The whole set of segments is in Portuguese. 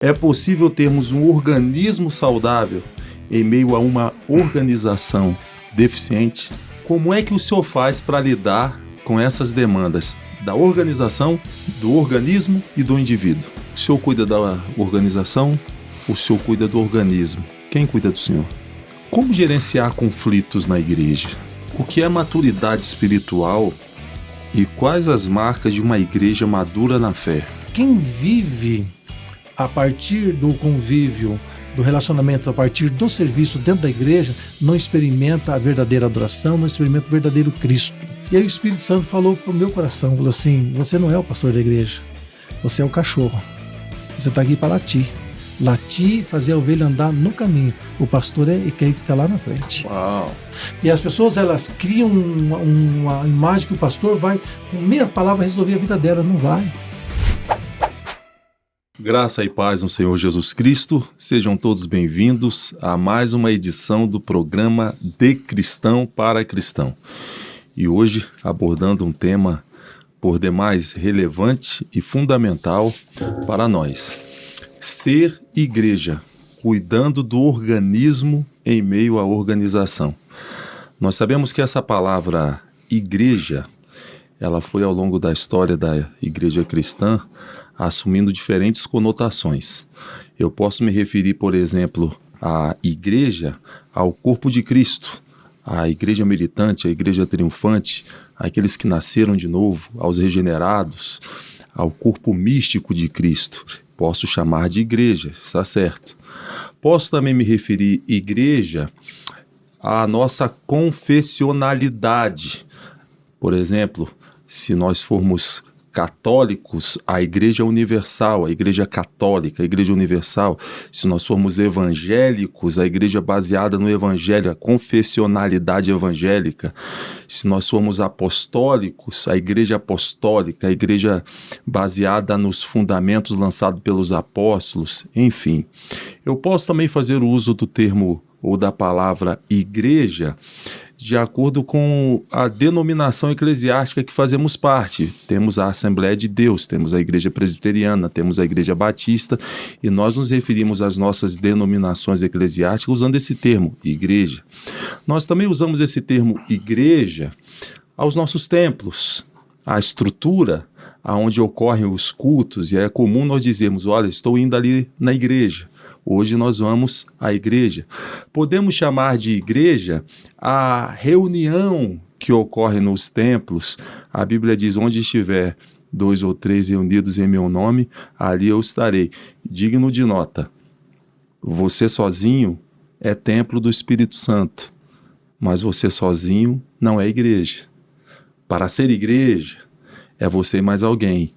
É possível termos um organismo saudável em meio a uma organização deficiente? Como é que o senhor faz para lidar com essas demandas da organização, do organismo e do indivíduo? O senhor cuida da organização, o senhor cuida do organismo. Quem cuida do senhor? Como gerenciar conflitos na igreja? O que é maturidade espiritual e quais as marcas de uma igreja madura na fé? Quem vive a partir do convívio, do relacionamento, a partir do serviço dentro da igreja, não experimenta a verdadeira adoração, não experimenta o verdadeiro Cristo. E aí o Espírito Santo falou para o meu coração, falou assim: você não é o pastor da igreja, você é o cachorro. Você está aqui para latir. Latir, fazer a ovelha andar no caminho. O pastor é quem está lá na frente. Uau. E as pessoas, elas criam uma imagem que o pastor vai, com meia palavra, resolver a vida dela. Não vai. Graça e paz no Senhor Jesus Cristo, sejam todos bem-vindos a mais uma edição do programa De Cristão para Cristão. E hoje abordando um tema por demais relevante e fundamental para nós. Ser igreja, cuidando do organismo em meio à organização. Nós sabemos que essa palavra igreja, ela foi ao longo da história da igreja cristã assumindo diferentes conotações. Eu posso me referir, por exemplo, à igreja, ao corpo de Cristo, à igreja militante, à igreja triunfante, àqueles que nasceram de novo, aos regenerados, ao corpo místico de Cristo. Posso chamar de igreja, está certo. Posso também me referir igreja à nossa confessionalidade. Por exemplo, se nós formos católicos, a Igreja Universal, a Igreja Católica, a Igreja Universal. Se nós formos evangélicos, a Igreja baseada no Evangelho, a confessionalidade evangélica. Se nós formos apostólicos, a Igreja Apostólica, a Igreja baseada nos fundamentos lançados pelos apóstolos, enfim. Eu posso também fazer uso do termo ou da palavra igreja de acordo com a denominação eclesiástica que fazemos parte. Temos a Assembleia de Deus, temos a Igreja Presbiteriana, temos a Igreja Batista, e nós nos referimos às nossas denominações eclesiásticas usando esse termo, igreja. Nós também usamos esse termo igreja aos nossos templos, à estrutura aonde ocorrem os cultos, e é comum nós dizermos: olha, estou indo ali na igreja. Hoje nós vamos à igreja. Podemos chamar de igreja a reunião que ocorre nos templos. A Bíblia diz: onde estiver 2 ou 3 reunidos em meu nome, ali eu estarei. Digno de nota, você sozinho é templo do Espírito Santo, mas você sozinho não é igreja. Para ser igreja, é você e mais alguém.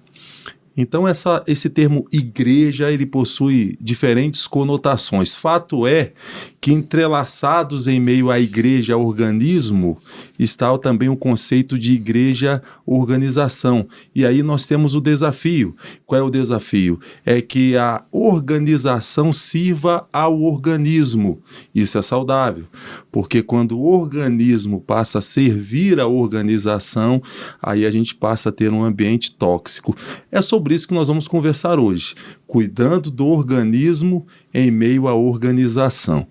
Então esse termo igreja, ele possui diferentes conotações. Fato é que entrelaçados em meio à igreja organismo está também o conceito de igreja organização. E aí nós temos o desafio. Qual é o desafio? É que a organização sirva ao organismo. Isso é saudável, porque quando o organismo passa a servir a organização, aí a gente passa a ter um ambiente tóxico. É sobre isso que nós vamos conversar hoje, cuidando do organismo em meio à organização.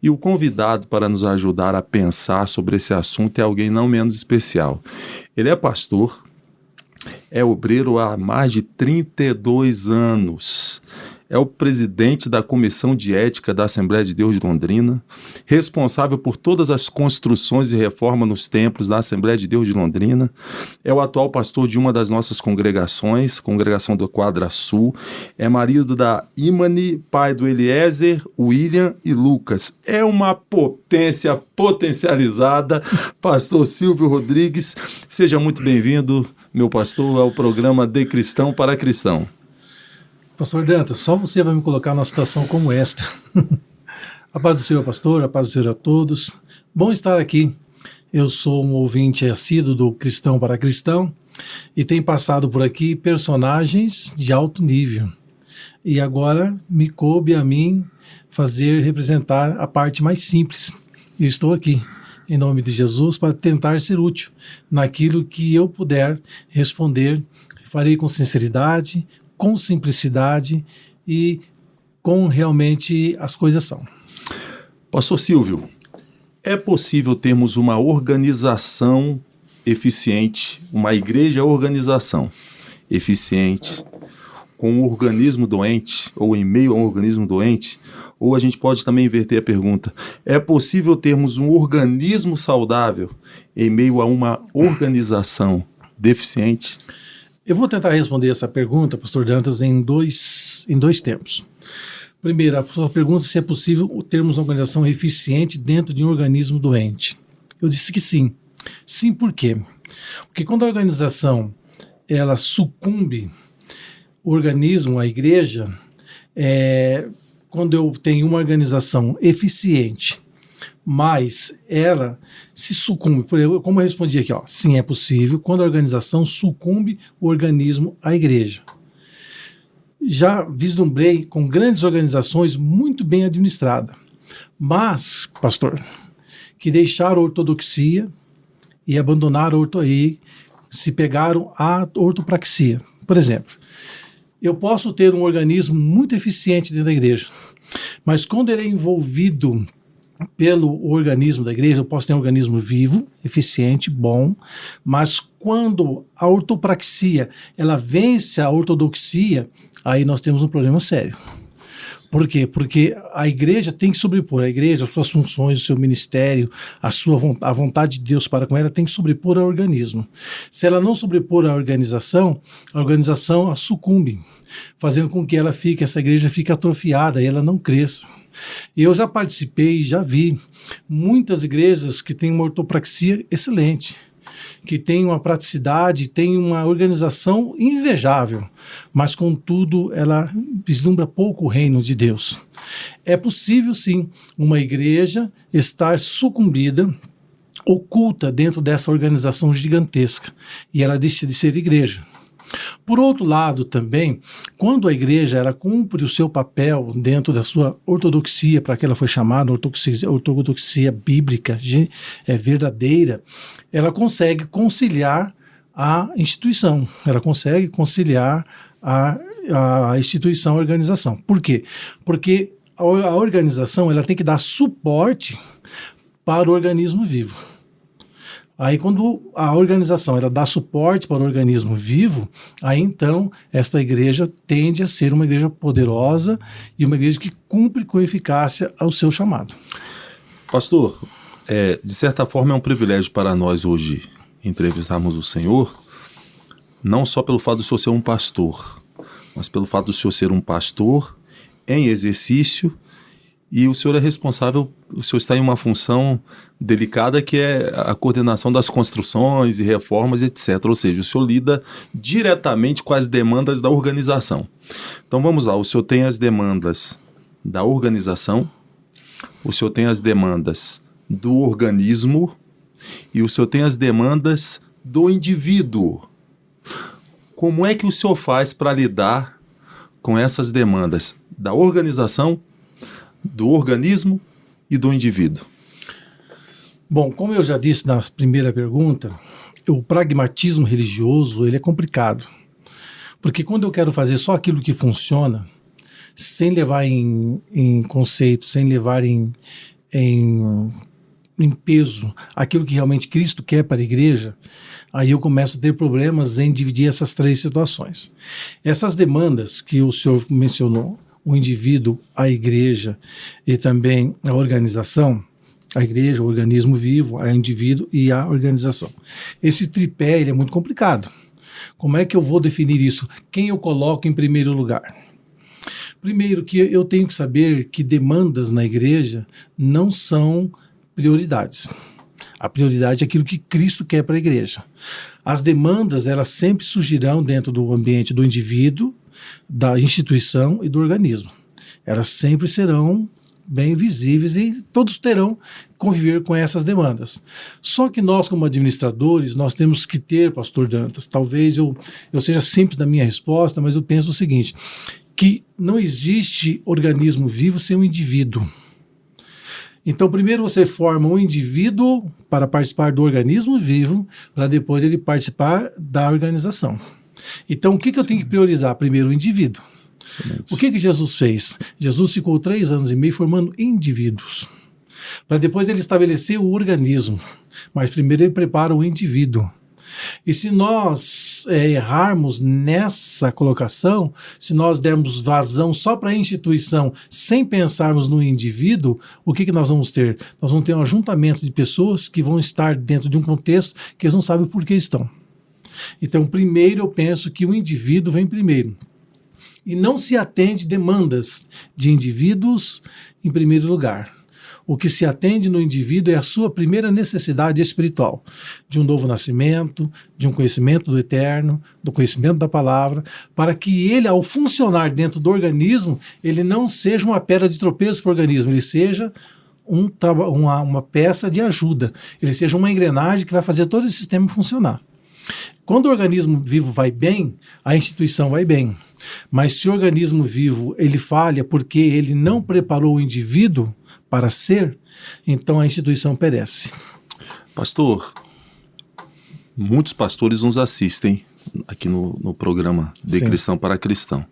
E o convidado para nos ajudar a pensar sobre esse assunto é alguém não menos especial. Ele é pastor, é obreiro há mais de 32 anos. É o presidente da Comissão de Ética da Assembleia de Deus de Londrina, responsável por todas as construções e reformas nos templos da Assembleia de Deus de Londrina, é o atual pastor de uma das nossas congregações, congregação do Quadra Sul, é marido da Imani, pai do Eliezer, William e Lucas. É uma potência potencializada, pastor Silvio Rodrigues. Seja muito bem-vindo, meu pastor, ao programa De Cristão para Cristão. Pastor Dantas, só você vai me colocar numa situação como esta. A paz do Senhor, pastor, a paz do Senhor a todos. Bom estar aqui. Eu sou um ouvinte assíduo do Cristão para Cristão e tenho passado por aqui personagens de alto nível. E agora me coube a mim representar a parte mais simples. Eu estou aqui, em nome de Jesus, para tentar ser útil naquilo que eu puder responder. Farei com sinceridade, com simplicidade e como realmente as coisas são. Pastor Silvio, é possível termos uma organização eficiente, uma igreja-organização eficiente, com um organismo doente, ou em meio a um organismo doente? Ou a gente pode também inverter a pergunta: é possível termos um organismo saudável em meio a uma organização deficiente? Eu vou tentar responder essa pergunta, pastor Dantas, em dois tempos. Primeiro, a sua pergunta se é possível termos uma organização eficiente dentro de um organismo doente. Eu disse que sim. Sim, por quê? Porque quando a organização ela sucumbe, o organismo, a igreja, quando eu tenho uma organização eficiente, mas ela se sucumbe, como eu respondi aqui, sim, é possível, quando a organização sucumbe o organismo à igreja. Já vislumbrei com grandes organizações muito bem administradas, mas, pastor, que deixaram a ortodoxia e abandonaram se pegaram à ortopraxia. Por exemplo, eu posso ter um organismo muito eficiente dentro da igreja, mas quando ele é envolvido pelo organismo da igreja, eu posso ter um organismo vivo, eficiente, bom, mas quando a ortopraxia ela vence a ortodoxia, aí nós temos um problema sério. Por quê? Porque a igreja tem que sobrepor, a igreja, as suas funções, o seu ministério, a vontade de Deus para com ela tem que sobrepor ao organismo. Se ela não sobrepor a organização a sucumbe, fazendo com que essa igreja fique atrofiada e ela não cresça. Eu já participei, já vi muitas igrejas que têm uma ortopraxia excelente, que tem uma praticidade, tem uma organização invejável, mas contudo ela vislumbra pouco o reino de Deus. É possível sim uma igreja estar sucumbida, oculta dentro dessa organização gigantesca, e ela deixa de ser igreja. Por outro lado também, quando a igreja ela cumpre o seu papel dentro da sua ortodoxia, para que ela foi chamada ortodoxia bíblica, verdadeira, ela consegue conciliar a instituição, ela consegue conciliar a instituição, a organização. Por quê? Porque a organização ela tem que dar suporte para o organismo vivo. Aí quando a organização ela dá suporte para o organismo vivo, aí então esta igreja tende a ser uma igreja poderosa e uma igreja que cumpre com eficácia ao seu chamado. Pastor, de certa forma é um privilégio para nós hoje entrevistarmos o senhor, não só pelo fato do senhor ser um pastor, mas pelo fato do senhor ser um pastor em exercício. E o senhor é responsável, o senhor está em uma função delicada que é a coordenação das construções e reformas, etc. Ou seja, o senhor lida diretamente com as demandas da organização. Então vamos lá, o senhor tem as demandas da organização, o senhor tem as demandas do organismo e o senhor tem as demandas do indivíduo. Como é que o senhor faz para lidar com essas demandas da organização, do organismo e do indivíduo? Bom, como eu já disse na primeira pergunta, o pragmatismo religioso ele é complicado, porque quando eu quero fazer só aquilo que funciona, sem levar em conceito, sem levar em peso aquilo que realmente Cristo quer para a igreja, aí eu começo a ter problemas em dividir essas três situações. Essas demandas que o senhor mencionou, o indivíduo, a igreja e também a organização, a igreja, o organismo vivo, o indivíduo e a organização. Esse tripé ele é muito complicado. Como é que eu vou definir isso? Quem eu coloco em primeiro lugar? Primeiro que eu tenho que saber que demandas na igreja não são prioridades. A prioridade é aquilo que Cristo quer para a igreja. As demandas, elas sempre surgirão dentro do ambiente do indivíduo, da instituição e do organismo. Elas sempre serão bem visíveis e todos terão que conviver com essas demandas. Só que nós, como administradores, nós temos que ter, pastor Dantas, talvez eu seja simples na minha resposta, mas eu penso o seguinte, que não existe organismo vivo sem um indivíduo. Então, primeiro você forma um indivíduo para participar do organismo vivo, para depois ele participar da organização. Então, o que eu tenho que priorizar? Primeiro, o indivíduo. Excelente. O que Jesus fez? Jesus ficou 3 anos e meio formando indivíduos, para depois ele estabelecer o organismo, mas primeiro ele prepara o indivíduo. E se nós errarmos nessa colocação, se nós dermos vazão só para a instituição, sem pensarmos no indivíduo, o que nós vamos ter? Nós vamos ter um ajuntamento de pessoas que vão estar dentro de um contexto que eles não sabem por que estão. Então, primeiro eu penso que o indivíduo vem primeiro. E não se atende demandas de indivíduos em primeiro lugar. O que se atende no indivíduo é a sua primeira necessidade espiritual, de um novo nascimento, de um conhecimento do eterno, do conhecimento da palavra, para que ele, ao funcionar dentro do organismo, ele não seja uma pedra de tropeço para o organismo, ele seja uma peça de ajuda, ele seja uma engrenagem que vai fazer todo esse sistema funcionar. Quando o organismo vivo vai bem, a instituição vai bem. Mas se o organismo vivo ele falha porque ele não preparou o indivíduo para ser, então a instituição perece. Pastor, muitos pastores nos assistem aqui no programa de Sim. Cristão para Cristão.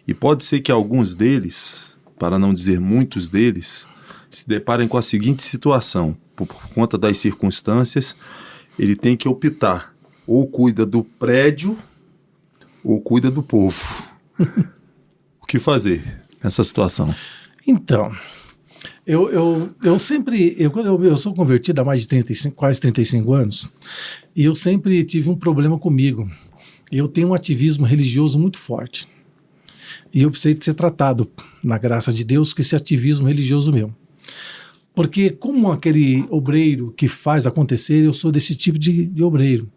E pode ser que alguns deles, para não dizer muitos deles, se deparem com a seguinte situação. Por conta das circunstâncias, ele tem que optar. Ou cuida do prédio, ou cuida do povo. O que fazer nessa situação? Então, eu sempre, eu sou convertido há mais de quase 35 anos, e eu sempre tive um problema comigo. Eu tenho um ativismo religioso muito forte. E eu precisei ser tratado, na graça de Deus, com esse ativismo religioso meu. Porque como aquele obreiro que faz acontecer, eu sou desse tipo de obreiro.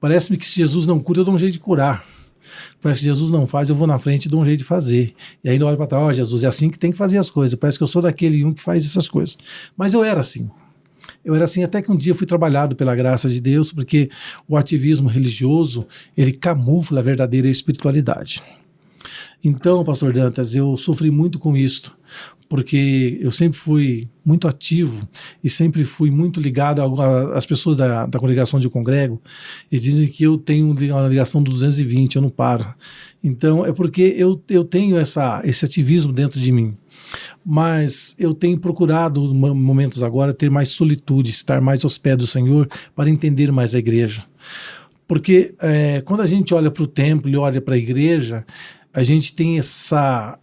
Parece-me que se Jesus não cura, eu dou um jeito de curar. Parece que Jesus não faz, eu vou na frente e dou um jeito de fazer. E aí eu olho para trás, Jesus, é assim que tem que fazer as coisas. Parece que eu sou daquele que faz essas coisas. Mas eu era assim. Eu era assim até que um dia eu fui trabalhado pela graça de Deus, porque o ativismo religioso, ele camufla a verdadeira espiritualidade. Então, pastor Dantas, eu sofri muito com isso, porque eu sempre fui muito ativo e sempre fui muito ligado às pessoas da congregação de congrego, e dizem que eu tenho uma ligação do 220, eu não paro. Então, é porque eu tenho esse ativismo dentro de mim. Mas eu tenho procurado, momentos agora, ter mais solitude, estar mais aos pés do Senhor, para entender mais a igreja. Porque quando a gente olha para o templo e olha para a igreja, a gente tem essa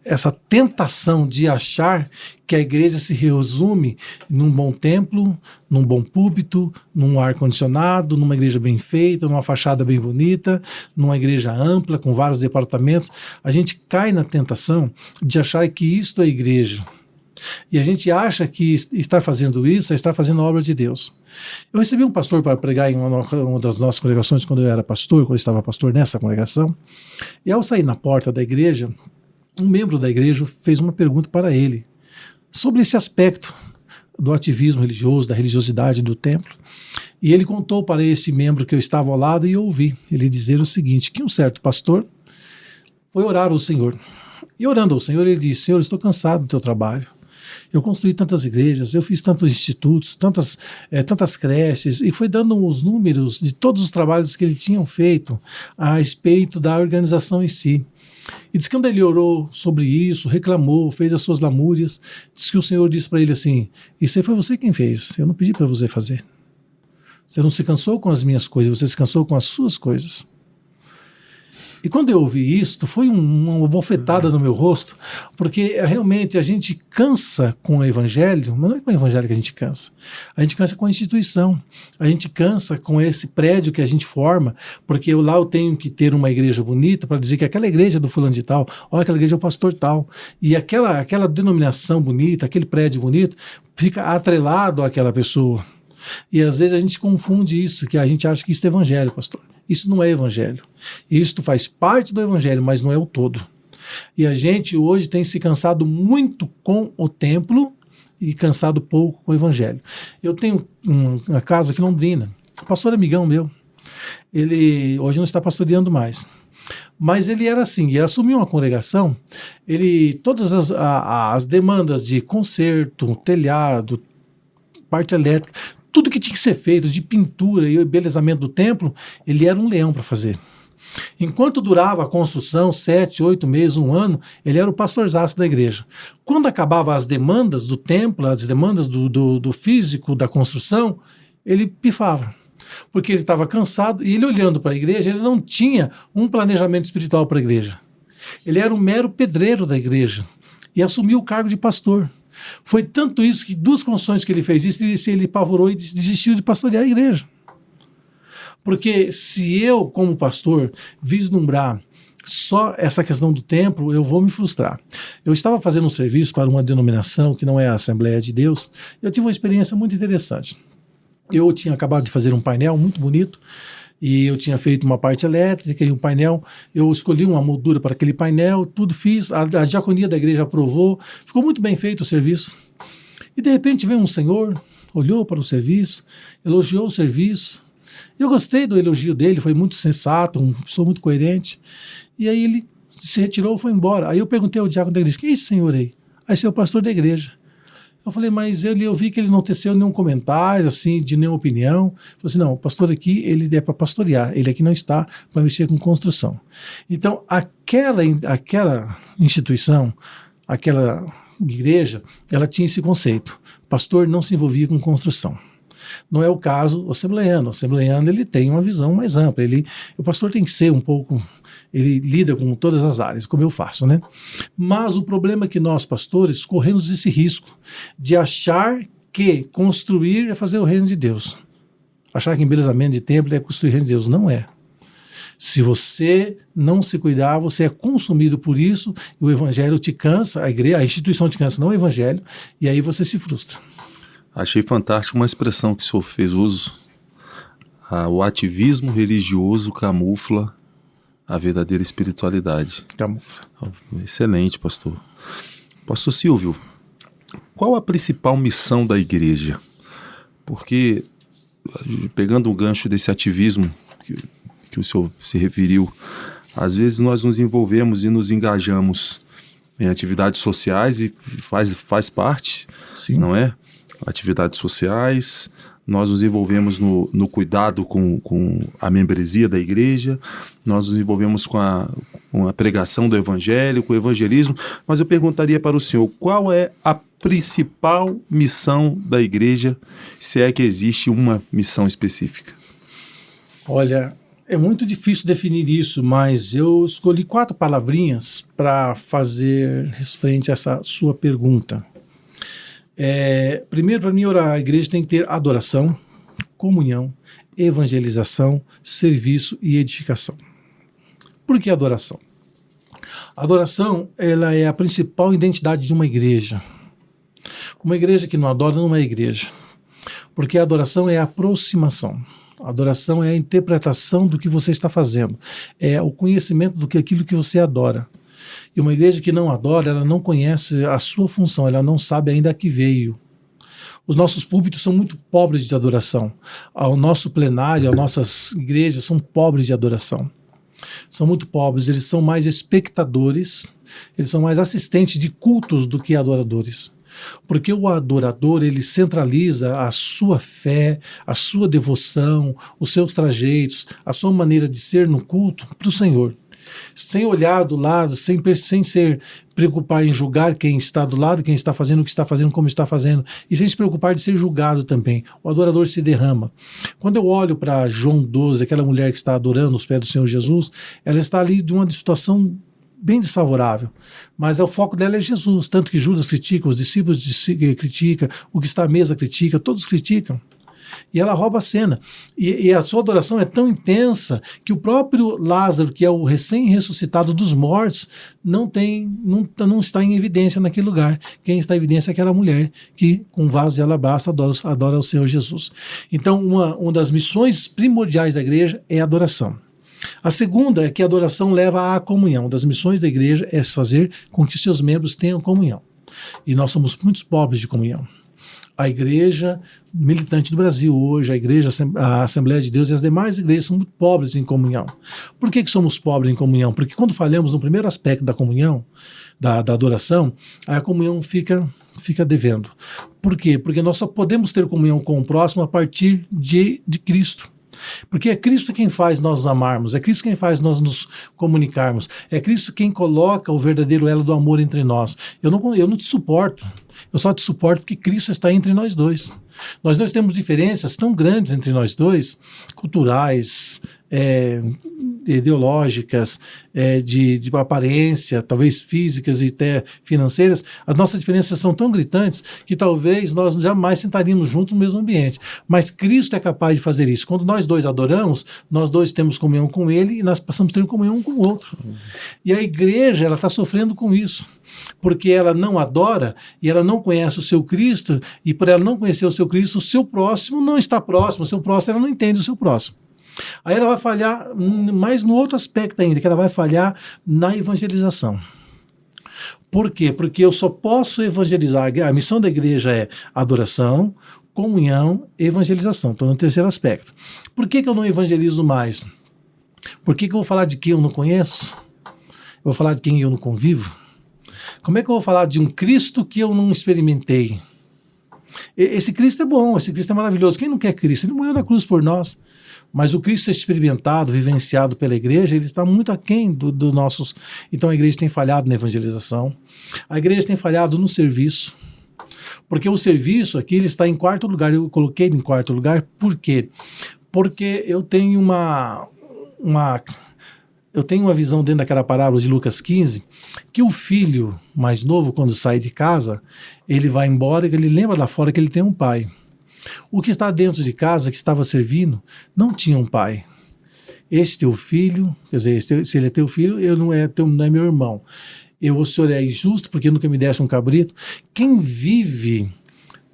tentação de achar que a igreja se resume num bom templo, num bom púlpito, num ar-condicionado, numa igreja bem feita, numa fachada bem bonita, numa igreja ampla, com vários departamentos. A gente cai na tentação de achar que isto é igreja. E a gente acha que estar fazendo isso é estar fazendo a obra de Deus. Eu recebi um pastor para pregar em uma das nossas congregações quando eu era pastor, quando eu estava pastor nessa congregação, e ao sair na porta da igreja, um membro da igreja fez uma pergunta para ele sobre esse aspecto do ativismo religioso, da religiosidade do templo, e ele contou para esse membro que eu estava ao lado e eu ouvi ele dizer o seguinte, que um certo pastor foi orar ao Senhor, e orando ao Senhor ele disse, Senhor, estou cansado do teu trabalho. Eu construí tantas igrejas, eu fiz tantos institutos, tantas creches, e foi dando os números de todos os trabalhos que ele tinha feito a respeito da organização em si. E diz que quando ele orou sobre isso, reclamou, fez as suas lamúrias, diz que o Senhor disse para ele assim, isso aí foi você quem fez, eu não pedi para você fazer. Você não se cansou com as minhas coisas, você se cansou com as suas coisas. E quando eu ouvi isso, foi uma bofetada no meu rosto, porque realmente a gente cansa com o evangelho, mas não é com o evangelho que a gente cansa cansa com a instituição, a gente cansa com esse prédio que a gente forma, porque lá eu tenho que ter uma igreja bonita para dizer que aquela igreja é do fulano de tal, olha, aquela igreja é o pastor tal, e aquela denominação bonita, aquele prédio bonito, fica atrelado àquela pessoa. E às vezes a gente confunde isso, que a gente acha que isso é evangelho, pastor. Isso não é evangelho. Isto faz parte do evangelho, mas não é o todo. E a gente hoje tem se cansado muito com o templo e cansado pouco com o evangelho. Eu tenho uma casa aqui em Londrina, um pastor amigão meu, ele hoje não está pastoreando mais, mas ele era assim, ele assumiu uma congregação, todas as demandas de conserto, telhado, parte elétrica, tudo que tinha que ser feito de pintura e embelezamento do templo, ele era um leão para fazer. Enquanto durava a construção, 7, 8 meses, 1 ano, ele era o pastorzaço da igreja. Quando acabava as demandas do templo, as demandas do físico, da construção, ele pifava. Porque ele estava cansado e ele olhando para a igreja, ele não tinha um planejamento espiritual para a igreja. Ele era um mero pedreiro da igreja e assumiu o cargo de pastor. Foi tanto isso que 2 construções que ele fez isso, ele apavorou e desistiu de pastorear a igreja. Porque se eu, como pastor, vislumbrar só essa questão do templo, eu vou me frustrar. Eu estava fazendo um serviço para uma denominação que não é a Assembleia de Deus, e eu tive uma experiência muito interessante. Eu tinha acabado de fazer um painel muito bonito, e eu tinha feito uma parte elétrica e um painel, eu escolhi uma moldura para aquele painel, tudo fiz, a diaconia da igreja aprovou, ficou muito bem feito o serviço. E de repente veio um senhor, olhou para o serviço, elogiou o serviço. Eu gostei do elogio dele, foi muito sensato, uma pessoa muito coerente. E aí ele se retirou e foi embora. Aí eu perguntei ao diácono da igreja, quem é esse senhor aí? Aí esse é o pastor da igreja. Eu falei, mas eu vi que ele não teceu nenhum comentário, assim, de nenhuma opinião. Eu falei assim, não, o pastor aqui, ele é para pastorear, ele aqui não está para mexer com construção. Então, aquela instituição, aquela igreja, ela tinha esse conceito. O pastor não se envolvia com construção. Não é o caso do assembleiano. O assembleiano ele tem uma visão mais ampla. O pastor tem que ser um pouco... Ele lida com todas as áreas, como eu faço, né? Mas o problema é que nós, pastores, corremos esse risco de achar que construir é fazer o reino de Deus. Achar que embelezamento de templo é construir o reino de Deus. Não é. Se você não se cuidar, você é consumido por isso, e o evangelho te cansa, a instituição te cansa, não o evangelho, e aí você se frustra. Achei fantástico uma expressão que o senhor fez uso. O ativismo religioso camufla a verdadeira espiritualidade. Camufla. Excelente, pastor. Pastor Silvio, qual a principal missão da igreja? Porque, pegando o gancho desse ativismo que o senhor se referiu, às vezes nós nos envolvemos e nos engajamos em atividades sociais e faz parte, Sim. Não é? Atividades sociais, nós nos envolvemos no cuidado com a membresia da igreja, nós nos envolvemos com a pregação do evangelho, com o evangelismo, mas eu perguntaria para o senhor, qual é a principal missão da igreja, se é que existe uma missão específica? Olha, é muito difícil definir isso, mas eu escolhi 4 palavrinhas para fazer frente a essa sua pergunta. Primeiro, para mim, a igreja tem que ter adoração, comunhão, evangelização, serviço e edificação. Por que adoração? A adoração, ela é a principal identidade de uma igreja. Uma igreja que não adora não é igreja, porque a adoração é a aproximação. A adoração é a interpretação do que você está fazendo, é o conhecimento do que aquilo que você adora. E uma igreja que não adora, ela não conhece a sua função, ela não sabe ainda a que veio. Os nossos púlpitos são muito pobres de adoração. O nosso plenário, as nossas igrejas são pobres de adoração. São muito pobres, eles são mais espectadores, eles são mais assistentes de cultos do que adoradores. Porque o adorador, ele centraliza a sua fé, a sua devoção, os seus trajeitos, a sua maneira de ser no culto para o Senhor. Sem olhar do lado, sem se preocupar em julgar quem está do lado, quem está fazendo o que está fazendo, como está fazendo, e sem se preocupar de ser julgado também. O adorador se derrama. Quando eu olho para João 12, aquela mulher que está adorando os pés do Senhor Jesus, ela está ali de uma situação bem desfavorável, mas o foco dela é Jesus, tanto que Judas critica, os discípulos criticam, o que está à mesa critica, todos criticam. E ela rouba a cena. E a sua adoração é tão intensa que o próprio Lázaro, que é o recém-ressuscitado dos mortos, não está em evidência naquele lugar. Quem está em evidência é aquela mulher que, com vaso de alabastro, adora o Senhor Jesus. Então, uma das missões primordiais da igreja é a adoração. A segunda é que a adoração leva à comunhão. Uma das missões da igreja é fazer com que os seus membros tenham comunhão. E nós somos muito pobres de comunhão. A igreja militante do Brasil hoje, a Assembleia de Deus e as demais igrejas são muito pobres em comunhão. Por que somos pobres em comunhão? Porque quando falhamos no primeiro aspecto da comunhão, da adoração, a comunhão fica devendo. Por quê? Porque nós só podemos ter comunhão com o próximo a partir de Cristo. Porque é Cristo quem faz nós nos amarmos, é Cristo quem faz nós nos comunicarmos, é Cristo quem coloca o verdadeiro elo do amor entre nós. Eu não te suporto, eu só te suporto porque Cristo está entre nós dois. Nós dois temos diferenças tão grandes entre nós dois, culturais, ideológicas, de aparência, talvez físicas e até financeiras. As nossas diferenças são tão gritantes que talvez nós jamais sentaríamos juntos no mesmo ambiente. Mas Cristo é capaz de fazer isso. Quando nós dois adoramos, nós dois temos comunhão com Ele e nós passamos a ter comunhão um com o outro. E a igreja, ela está sofrendo com isso, porque ela não adora e ela não conhece o seu Cristo, e por ela não conhecer o seu Cristo, o seu próximo não está próximo, o seu próximo, ela não entende o seu próximo. Aí ela vai falhar mais no outro aspecto ainda, que ela vai falhar na evangelização. Por quê? Porque eu só posso evangelizar, a missão da igreja é adoração, comunhão e evangelização. Então, no terceiro aspecto. Por que eu não evangelizo mais? Por que eu vou falar de quem eu não conheço? Eu vou falar de quem eu não convivo? Como é que eu vou falar de um Cristo que eu não experimentei? Esse Cristo é bom, esse Cristo é maravilhoso. Quem não quer Cristo? Ele morreu na cruz por nós. Mas o Cristo experimentado, vivenciado pela igreja, ele está muito aquém do nossos... Então a igreja tem falhado na evangelização, a igreja tem falhado no serviço, porque o serviço aqui ele está em quarto lugar. Eu coloquei ele em quarto lugar, por quê? Porque eu tenho uma visão dentro daquela parábola de Lucas 15, que o filho mais novo, quando sai de casa, ele vai embora e ele lembra lá fora que ele tem um pai. O que está dentro de casa, que estava servindo, não tinha um pai. Esse teu filho, quer dizer, se ele é teu filho, não é meu irmão. O senhor é injusto porque nunca me desse um cabrito. Quem vive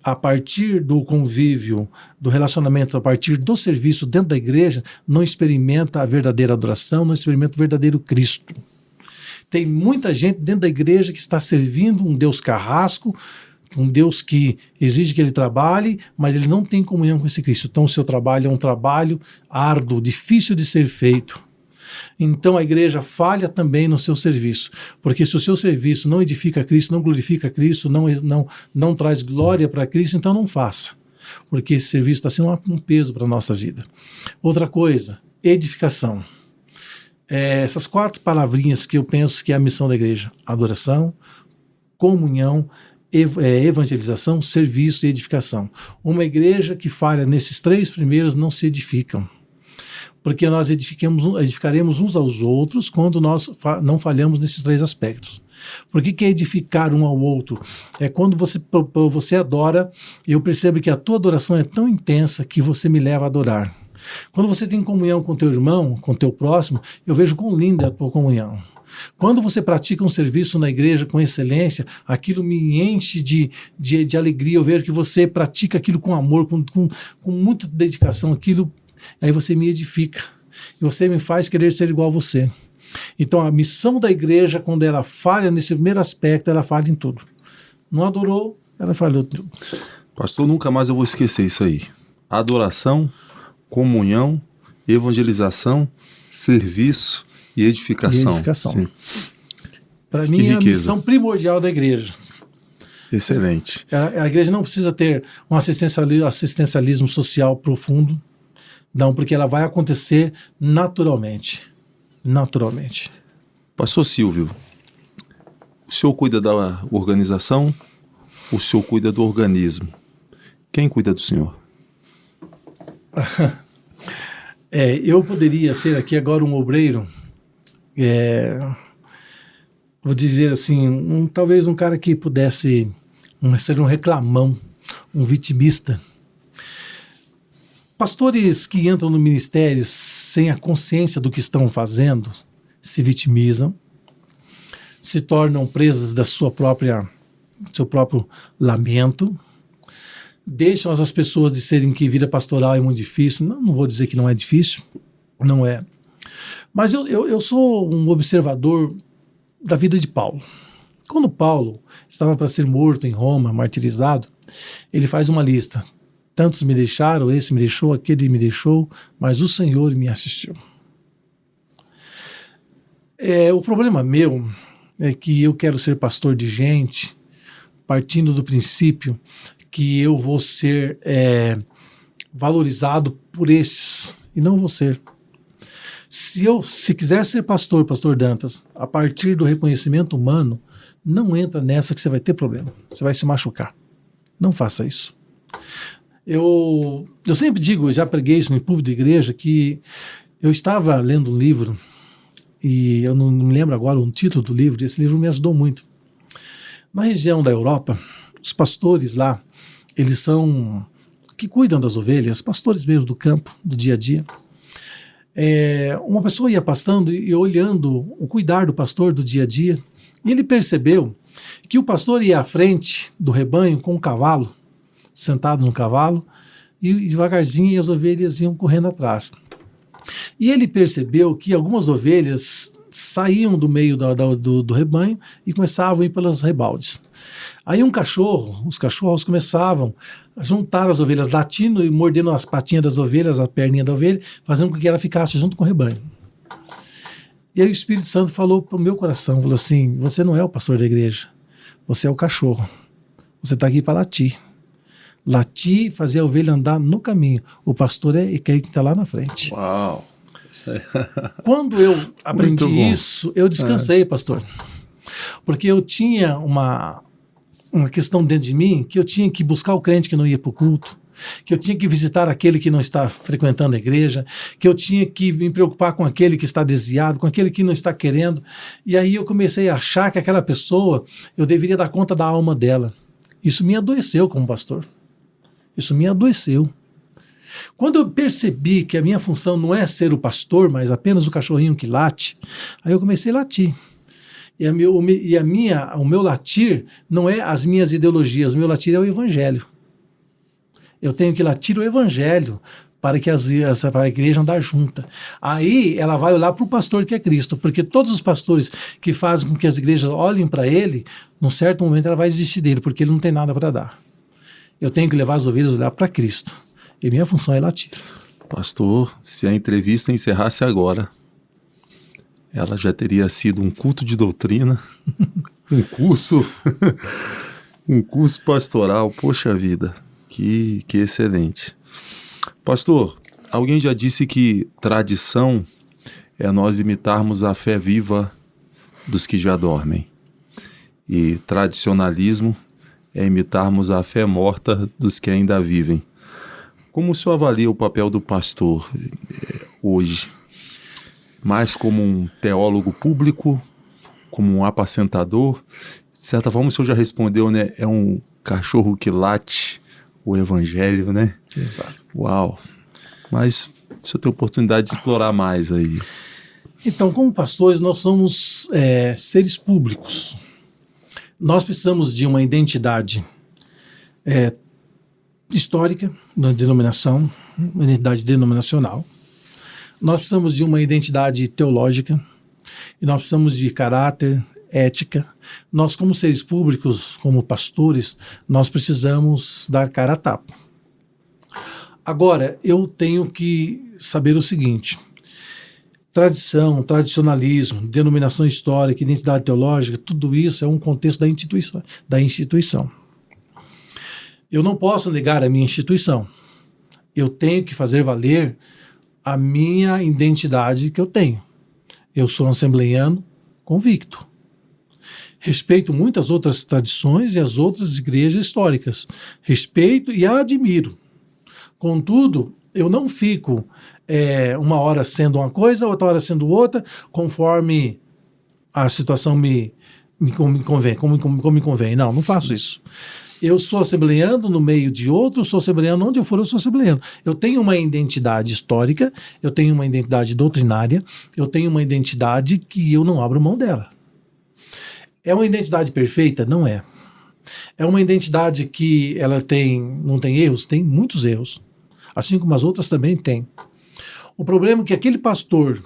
a partir do convívio, do relacionamento, a partir do serviço dentro da igreja, não experimenta a verdadeira adoração, não experimenta o verdadeiro Cristo. Tem muita gente dentro da igreja que está servindo um Deus carrasco, um Deus que exige que ele trabalhe, mas ele não tem comunhão com esse Cristo. Então o seu trabalho é um trabalho árduo, difícil de ser feito. Então a igreja falha também no seu serviço, porque se o seu serviço não edifica Cristo, não glorifica Cristo, não traz glória para Cristo, então não faça, porque esse serviço está sendo um peso para a nossa vida. Outra coisa, edificação. Essas 4 palavrinhas que eu penso que é a missão da igreja: adoração, comunhão, evangelização, serviço e edificação. Uma igreja que falha nesses 3 primeiros não se edificam, porque nós edificaremos uns aos outros quando nós não falhamos nesses 3 aspectos. Por que é edificar um ao outro? É quando você adora, e eu percebo que a tua adoração é tão intensa que você me leva a adorar. Quando você tem comunhão com teu irmão, com teu próximo, eu vejo quão linda é a tua comunhão. Quando você pratica um serviço na igreja com excelência, aquilo me enche de alegria. Eu vejo que você pratica aquilo com amor, com muita dedicação, aí você me edifica. E você me faz querer ser igual a você. Então a missão da igreja, quando ela falha nesse primeiro aspecto, ela falha em tudo. Não adorou, ela falhou em tudo. Pastor, nunca mais eu vou esquecer isso aí. Adoração, comunhão, evangelização, serviço e edificação. Para mim é a missão primordial da igreja. Excelente. A igreja não precisa ter um assistencialismo social profundo, não, porque ela vai acontecer naturalmente. Naturalmente. Pastor Silvio, o senhor cuida da organização, o senhor cuida do organismo. Quem cuida do senhor? Eu poderia ser aqui agora um obreiro, vou dizer assim, talvez um cara que pudesse ser um reclamão, um vitimista. Pastores que entram no ministério sem a consciência do que estão fazendo se vitimizam, se tornam presas do seu próprio lamento, deixam as pessoas dizerem que vida pastoral é muito difícil. Não vou dizer que não é difícil, não é. Mas eu sou um observador da vida de Paulo. Quando Paulo estava para ser morto em Roma, martirizado, ele faz uma lista. Tantos me deixaram, esse me deixou, aquele me deixou, mas o Senhor me assistiu. O problema meu é que eu quero ser pastor de gente, partindo do princípio que eu vou ser valorizado por esses. e não vou ser. Se quiser ser pastor Dantas, a partir do reconhecimento humano, não entra nessa que você vai ter problema. Você vai se machucar. Não faça isso. Eu sempre digo, já preguei isso em público de igreja, que eu estava lendo um livro, e eu não me lembro agora o título do livro, esse livro me ajudou muito. Na região da Europa, os pastores lá, eles são que cuidam das ovelhas, pastores mesmo do campo, do dia a dia. Uma pessoa ia pastando e olhando o cuidar do pastor do dia a dia, e ele percebeu que o pastor ia à frente do rebanho com um cavalo, sentado no cavalo, e devagarzinho as ovelhas iam correndo atrás. E ele percebeu que algumas ovelhas saíam do meio do rebanho e começavam a ir pelas rebaldes. Aí os cachorros começavam a juntar as ovelhas, latindo e mordendo as patinhas das ovelhas, a perninha da ovelha, fazendo com que ela ficasse junto com o rebanho. E aí o Espírito Santo falou para o meu coração, falou assim, você não é o pastor da igreja, você é o cachorro, você está aqui para latir. Latir, fazer a ovelha andar no caminho. O pastor é aquele que está lá na frente. Uau! Isso aí. Quando eu aprendi isso, eu descansei, pastor. Porque eu tinha uma questão dentro de mim que eu tinha que buscar o crente que não ia para o culto, que eu tinha que visitar aquele que não está frequentando a igreja, que eu tinha que me preocupar com aquele que está desviado, com aquele que não está querendo. E aí eu comecei a achar que aquela pessoa, eu deveria dar conta da alma dela. Isso me adoeceu como pastor. Isso me adoeceu. Quando eu percebi que a minha função não é ser o pastor, mas apenas o cachorrinho que late, aí eu comecei a latir. E o meu latir não é as minhas ideologias, o meu latir é o evangelho. Eu tenho que latir o evangelho para que para a igreja andar junta. Aí ela vai olhar para o pastor que é Cristo, porque todos os pastores que fazem com que as igrejas olhem para ele, num certo momento ela vai desistir dele, porque ele não tem nada para dar. Eu tenho que levar as ovelhas a olhar para Cristo. E minha função é latir. Pastor, se a entrevista encerrasse agora, ela já teria sido um culto de doutrina, um curso pastoral. Poxa vida, que excelente. Pastor, alguém já disse que tradição é nós imitarmos a fé viva dos que já dormem. E tradicionalismo é imitarmos a fé morta dos que ainda vivem. Como o senhor avalia o papel do pastor hoje? Mais como um teólogo público, como um apacentador? De certa forma o senhor já respondeu, né? É um cachorro que late o evangelho, né? Exato. Uau! Mas o senhor tem oportunidade de explorar mais aí. Então, como pastores, nós somos seres públicos. Nós precisamos de uma identidade histórica, da denominação, uma identidade denominacional. Nós precisamos de uma identidade teológica, e nós precisamos de caráter, ética. Nós, como seres públicos, como pastores, nós precisamos dar cara a tapa. Agora, eu tenho que saber o seguinte: tradição, tradicionalismo, denominação histórica, identidade teológica, tudo isso é um contexto da instituição. Eu não posso negar a minha instituição. Eu tenho que fazer valer a minha identidade que eu tenho. Eu sou um assembleiano convicto. Respeito muitas outras tradições e as outras igrejas históricas. Respeito e admiro. Contudo, eu não fico uma hora sendo uma coisa, outra hora sendo outra, conforme a situação me convém, como me convém. Não faço isso. Eu sou assembleiano no meio de outros, sou assembleiano onde eu for, eu sou assembleiano. Eu tenho uma identidade histórica, eu tenho uma identidade doutrinária, eu tenho uma identidade que eu não abro mão dela. É uma identidade perfeita? Não é. É uma identidade que ela não tem erros? Tem muitos erros. Assim como as outras também têm. O problema é que aquele pastor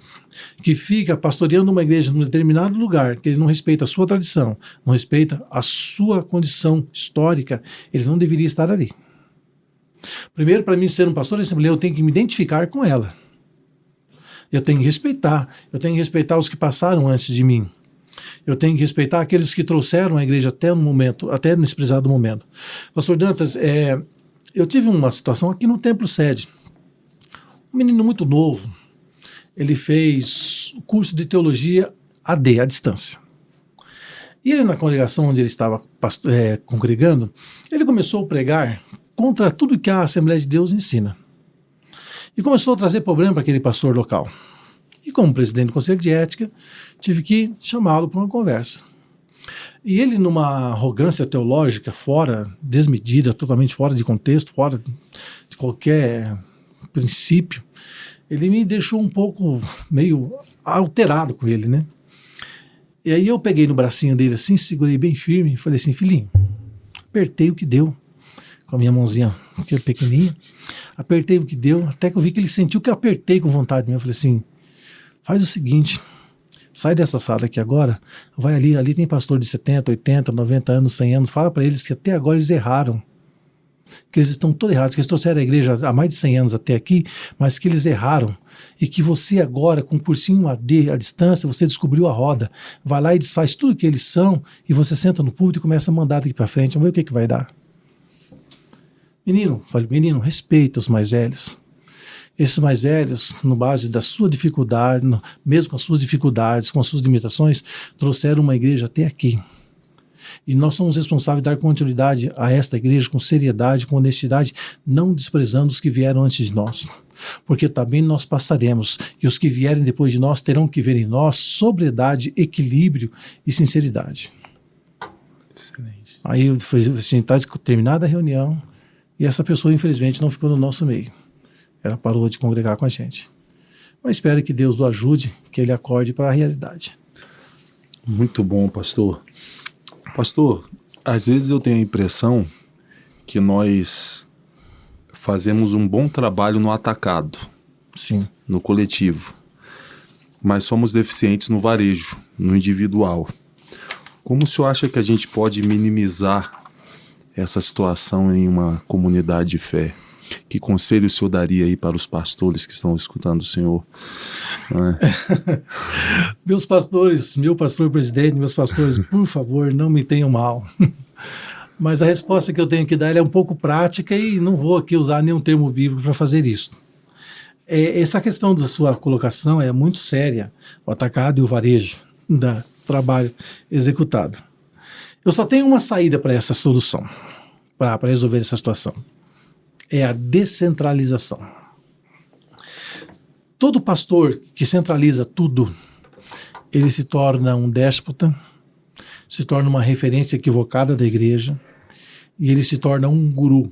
que fica pastoreando uma igreja num determinado lugar, que ele não respeita a sua tradição, não respeita a sua condição histórica, ele não deveria estar ali. Primeiro, para mim ser um pastor de assembleia, eu tenho que me identificar com ela. Eu tenho que respeitar os que passaram antes de mim. Eu tenho que respeitar aqueles que trouxeram a igreja até nesse prezado momento. Pastor Dantas, eu tive uma situação aqui no Templo Sede. um menino muito novo. Ele fez o curso de teologia AD, à distância. E ele, na congregação onde ele estava congregando, ele começou a pregar contra tudo que a Assembleia de Deus ensina. E começou a trazer problema para aquele pastor local. E como presidente do Conselho de Ética, tive que chamá-lo para uma conversa. E ele, numa arrogância teológica desmedida, totalmente fora de contexto, fora de qualquer princípio, ele me deixou um pouco meio alterado com ele, né? E aí eu peguei no bracinho dele assim, segurei bem firme e falei assim: filhinho, apertei o que deu, com a minha mãozinha pequenininha, apertei o que deu, até que eu vi que ele sentiu que eu apertei com vontade mesmo. Eu falei assim: faz o seguinte, sai dessa sala aqui agora, vai ali tem pastor de 70, 80, 90 anos, 100 anos, fala para eles que até agora eles erraram, que eles estão todos errados, que eles trouxeram a igreja há mais de 100 anos até aqui, mas que eles erraram, e que você agora, com um cursinho AD à distância, você descobriu a roda, vai lá e desfaz tudo que eles são, e você senta no púlpito e começa a mandar daqui para frente, vamos ver o que vai dar. Menino, respeita os mais velhos. Esses mais velhos, no base da sua dificuldade, mesmo com as suas dificuldades, com as suas limitações, trouxeram uma igreja até aqui. E nós somos responsáveis de dar continuidade a esta igreja com seriedade, com honestidade, não desprezando os que vieram antes de nós. Porque também nós passaremos, e os que vierem depois de nós terão que ver em nós sobriedade, equilíbrio e sinceridade. Excelente. Aí foi assim, tá terminada a reunião, e essa pessoa infelizmente não ficou no nosso meio. Ela parou de congregar com a gente. Mas espero que Deus o ajude, que ele acorde para a realidade. Muito bom, pastor. Pastor, às vezes eu tenho a impressão que nós fazemos um bom trabalho no atacado, Sim. no coletivo, mas somos deficientes no varejo, no individual. Como o senhor acha que a gente pode minimizar essa situação em uma comunidade de fé? Que conselho o senhor daria aí para os pastores que estão escutando o senhor? Meus pastores, meu pastor presidente, meus pastores, por favor, não me tenham mal. Mas a resposta que eu tenho que dar é um pouco prática e não vou aqui usar nenhum termo bíblico para fazer isso. Essa questão da sua colocação é muito séria, o atacado e o varejo do trabalho executado. Eu só tenho uma saída para essa solução, para resolver essa situação. É a descentralização. Todo pastor que centraliza tudo, ele se torna um déspota, se torna uma referência equivocada da igreja, e ele se torna um guru,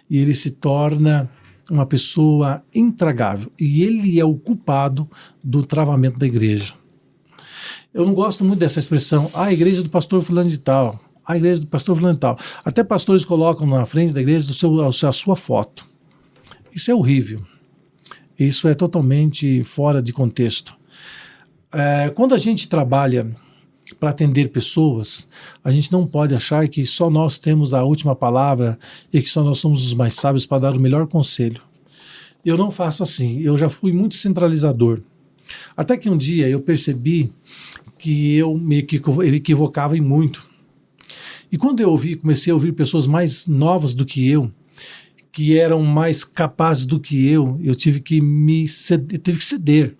e ele se torna uma pessoa intragável, e ele é o culpado do travamento da igreja. Eu não gosto muito dessa expressão, a igreja do pastor fulano de tal, a igreja do pastor fulano de tal. Até pastores colocam na frente da igreja a sua foto. Isso é horrível. Isso é totalmente fora de contexto. Quando a gente trabalha para atender pessoas, a gente não pode achar que só nós temos a última palavra e que só nós somos os mais sábios para dar o melhor conselho. Eu não faço assim. Eu já fui muito centralizador. Até que um dia eu percebi que eu me equivocava em muito. E quando eu comecei a ouvir pessoas mais novas do que eu, que eram mais capazes do que eu tive que ceder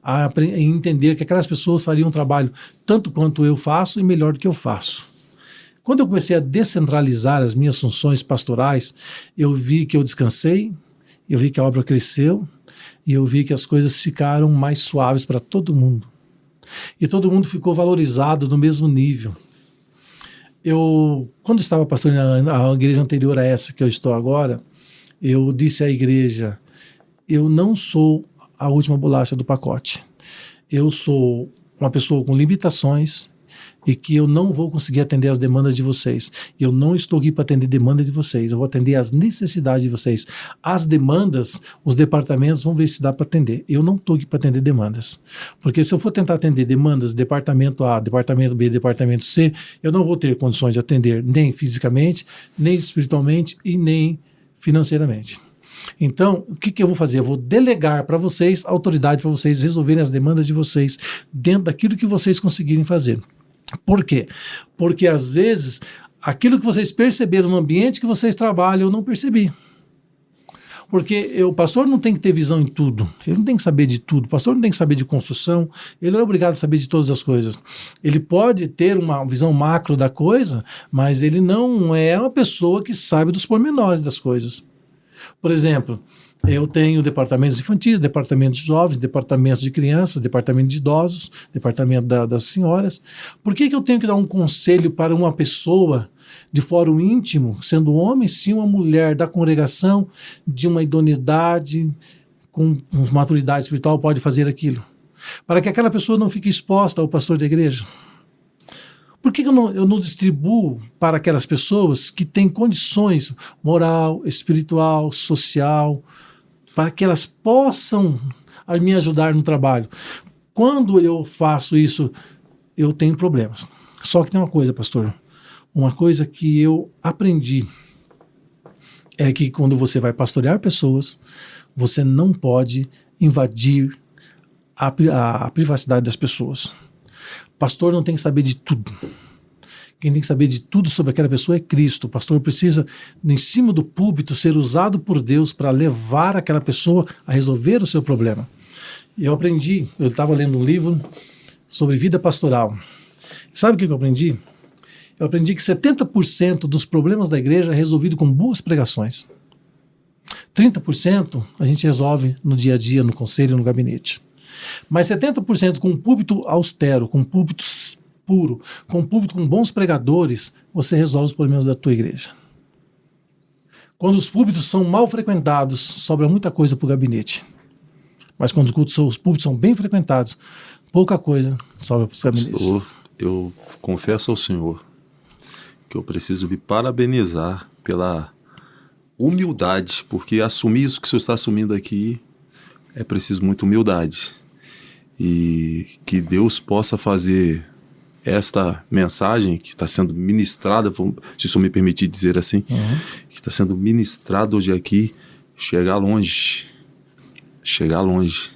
a entender que aquelas pessoas fariam um trabalho tanto quanto eu faço e melhor do que eu faço. Quando eu comecei a descentralizar as minhas funções pastorais, eu vi que eu descansei, eu vi que a obra cresceu e eu vi que as coisas ficaram mais suaves para todo mundo. E todo mundo ficou valorizado no mesmo nível. Quando estava pastoreando a igreja anterior a essa que eu estou agora, eu disse à igreja, eu não sou a última bolacha do pacote. Eu sou uma pessoa com limitações e que eu não vou conseguir atender as demandas de vocês. Eu não estou aqui para atender demanda de vocês, eu vou atender as necessidades de vocês. As demandas, os departamentos vão ver se dá para atender. Eu não estou aqui para atender demandas. Porque se eu for tentar atender demandas, departamento A, departamento B, departamento C, eu não vou ter condições de atender nem fisicamente, nem espiritualmente e nem financeiramente. Então, o que eu vou fazer? Eu vou delegar para vocês, a autoridade para vocês resolverem as demandas de vocês dentro daquilo que vocês conseguirem fazer. Por quê? Porque às vezes aquilo que vocês perceberam no ambiente que vocês trabalham eu não percebi. Porque o pastor não tem que ter visão em tudo, ele não tem que saber de tudo, o pastor não tem que saber de construção, ele não é obrigado a saber de todas as coisas. Ele pode ter uma visão macro da coisa, mas ele não é uma pessoa que sabe dos pormenores das coisas. Por exemplo, eu tenho departamentos infantis, departamentos de jovens, departamento de crianças, departamento de idosos, departamento das senhoras. Por que eu tenho que dar um conselho para uma pessoa de fórum íntimo, sendo homem, sim, uma mulher da congregação, de uma idoneidade, com maturidade espiritual, pode fazer aquilo? Para que aquela pessoa não fique exposta ao pastor da igreja. Por que eu não distribuo para aquelas pessoas que têm condições moral, espiritual, social, para que elas possam me ajudar no trabalho? Quando eu faço isso, eu tenho problemas. Só que tem uma coisa, pastor, uma coisa que eu aprendi é que quando você vai pastorear pessoas, você não pode invadir a privacidade das pessoas. Pastor não tem que saber de tudo. Quem tem que saber de tudo sobre aquela pessoa é Cristo. O pastor precisa, em cima do púlpito, ser usado por Deus para levar aquela pessoa a resolver o seu problema. E eu aprendi, eu estava lendo um livro sobre vida pastoral. Sabe o que eu aprendi? Eu aprendi que 70% dos problemas da igreja é resolvido com boas pregações. 30% a gente resolve no dia a dia, no conselho, no gabinete. Mas 70% com um púlpito austero, com um púlpito puro, com um púlpito com bons pregadores, você resolve os problemas da tua igreja. Quando os púlpitos são mal frequentados, sobra muita coisa para o gabinete. Mas quando os púlpitos são bem frequentados, pouca coisa sobra para os gabinetes. Pastor, eu confesso ao senhor que eu preciso lhe parabenizar pela humildade, porque assumir isso que o senhor está assumindo aqui é preciso muita humildade. E que Deus possa fazer esta mensagem que está sendo ministrada, se o senhor me permitir dizer assim, que está sendo ministrada hoje aqui, chegar longe. Chegar longe.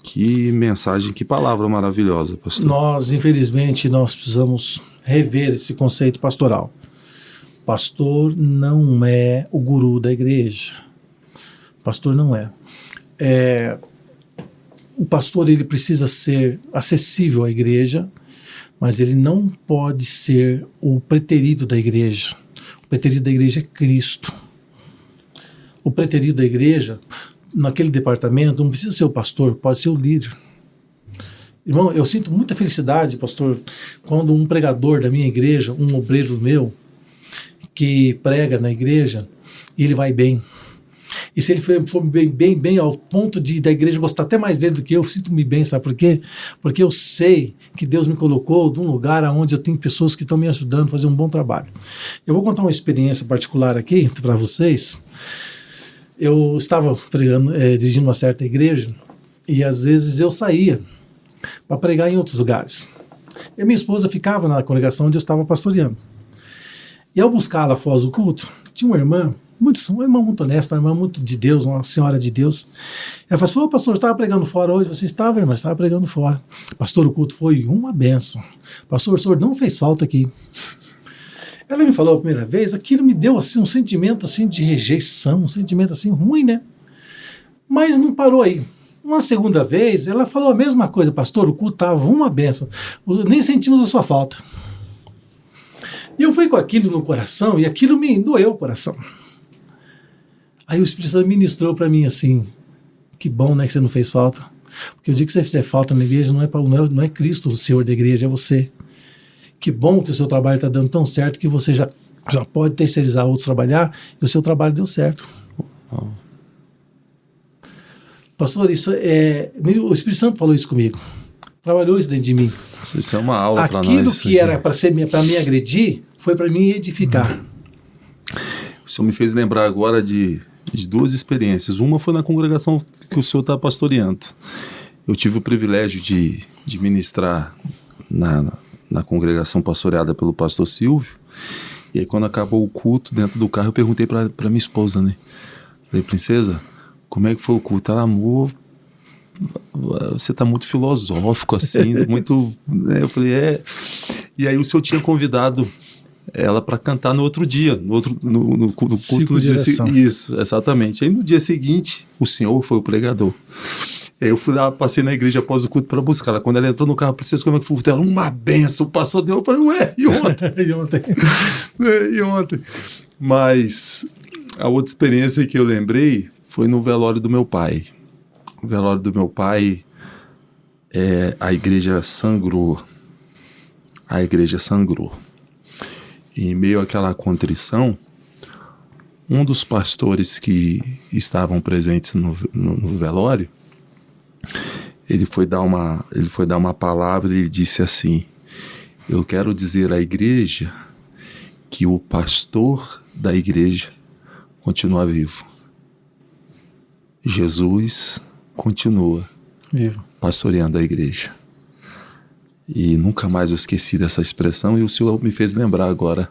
Que mensagem, que palavra maravilhosa, pastor. Infelizmente, nós precisamos rever esse conceito pastoral. Pastor não é o guru da igreja. Pastor não é. O pastor, ele precisa ser acessível à igreja, mas ele não pode ser o preterido da igreja. O preterido da igreja é Cristo. O preterido da igreja, naquele departamento, não precisa ser o pastor, pode ser o líder. Irmão, eu sinto muita felicidade, pastor, quando um pregador da minha igreja, um obreiro meu, que prega na igreja, e ele vai bem. E se ele for bem ao ponto da igreja gostar até mais dele do que eu sinto-me bem, sabe por quê? Porque eu sei que Deus me colocou num lugar onde eu tenho pessoas que estão me ajudando a fazer um bom trabalho. Eu vou contar uma experiência particular aqui para vocês. Eu estava pregando, dirigindo uma certa igreja, e às vezes eu saía para pregar em outros lugares. E a minha esposa ficava na congregação onde eu estava pastoreando. E ao buscá-la após o culto, tinha uma irmã muito honesta, uma irmã muito de Deus, uma senhora de Deus. Ela falou assim: pastor, eu estava pregando fora hoje. Você estava, irmã? Estava pregando fora. Pastor, o culto foi uma bênção. Pastor, o senhor não fez falta aqui. Ela me falou a primeira vez, aquilo me deu assim, um sentimento assim, de rejeição, um sentimento assim ruim, né? Mas não parou aí. Uma segunda vez, ela falou a mesma coisa: pastor, o culto estava uma bênção. Nem sentimos a sua falta. E eu fui com aquilo no coração, e aquilo me doeu o coração. Aí o Espírito Santo ministrou para mim assim: que bom, né, que você não fez falta. Porque o dia que você fizer falta na igreja, não é Cristo o Senhor da igreja, é você. Que bom que o seu trabalho está dando tão certo que você já pode terceirizar outros trabalhar, e o seu trabalho deu certo. Pastor, o Espírito Santo falou isso comigo. Trabalhou isso dentro de mim. Isso é uma aula para nós. Aquilo que era para me agredir, foi para me edificar. O senhor me fez lembrar agora de duas experiências. Uma foi na congregação que o senhor está pastoreando. Eu tive o privilégio de ministrar na congregação pastoreada pelo pastor Silvio. E aí, quando acabou o culto, dentro do carro, eu perguntei para minha esposa, né? Falei: princesa, como é que foi o culto? Ela: amor, você está muito filosófico assim, muito... Eu falei: E aí o senhor tinha convidado ela para cantar no outro dia, no culto Ciclo do de dia oração. Isso, exatamente. Aí no dia seguinte, o senhor foi o pregador. Aí eu fui lá, passei na igreja após o culto para buscar ela. Quando ela entrou no carro, Princesa, como é que foi? Ela, uma benção, o pastor deu. Eu falei, ué, e ontem? E ontem? E ontem? Mas a outra experiência que eu lembrei foi no velório do meu pai. O velório do meu pai, a igreja sangrou. A igreja sangrou. E em meio àquela contrição, um dos pastores que estavam presentes no velório, ele foi dar uma palavra e ele disse assim: eu quero dizer à igreja que o pastor da igreja continua vivo. Jesus continua Vivo. pastoreando a igreja. E nunca mais eu esqueci dessa expressão, e o senhor me fez lembrar agora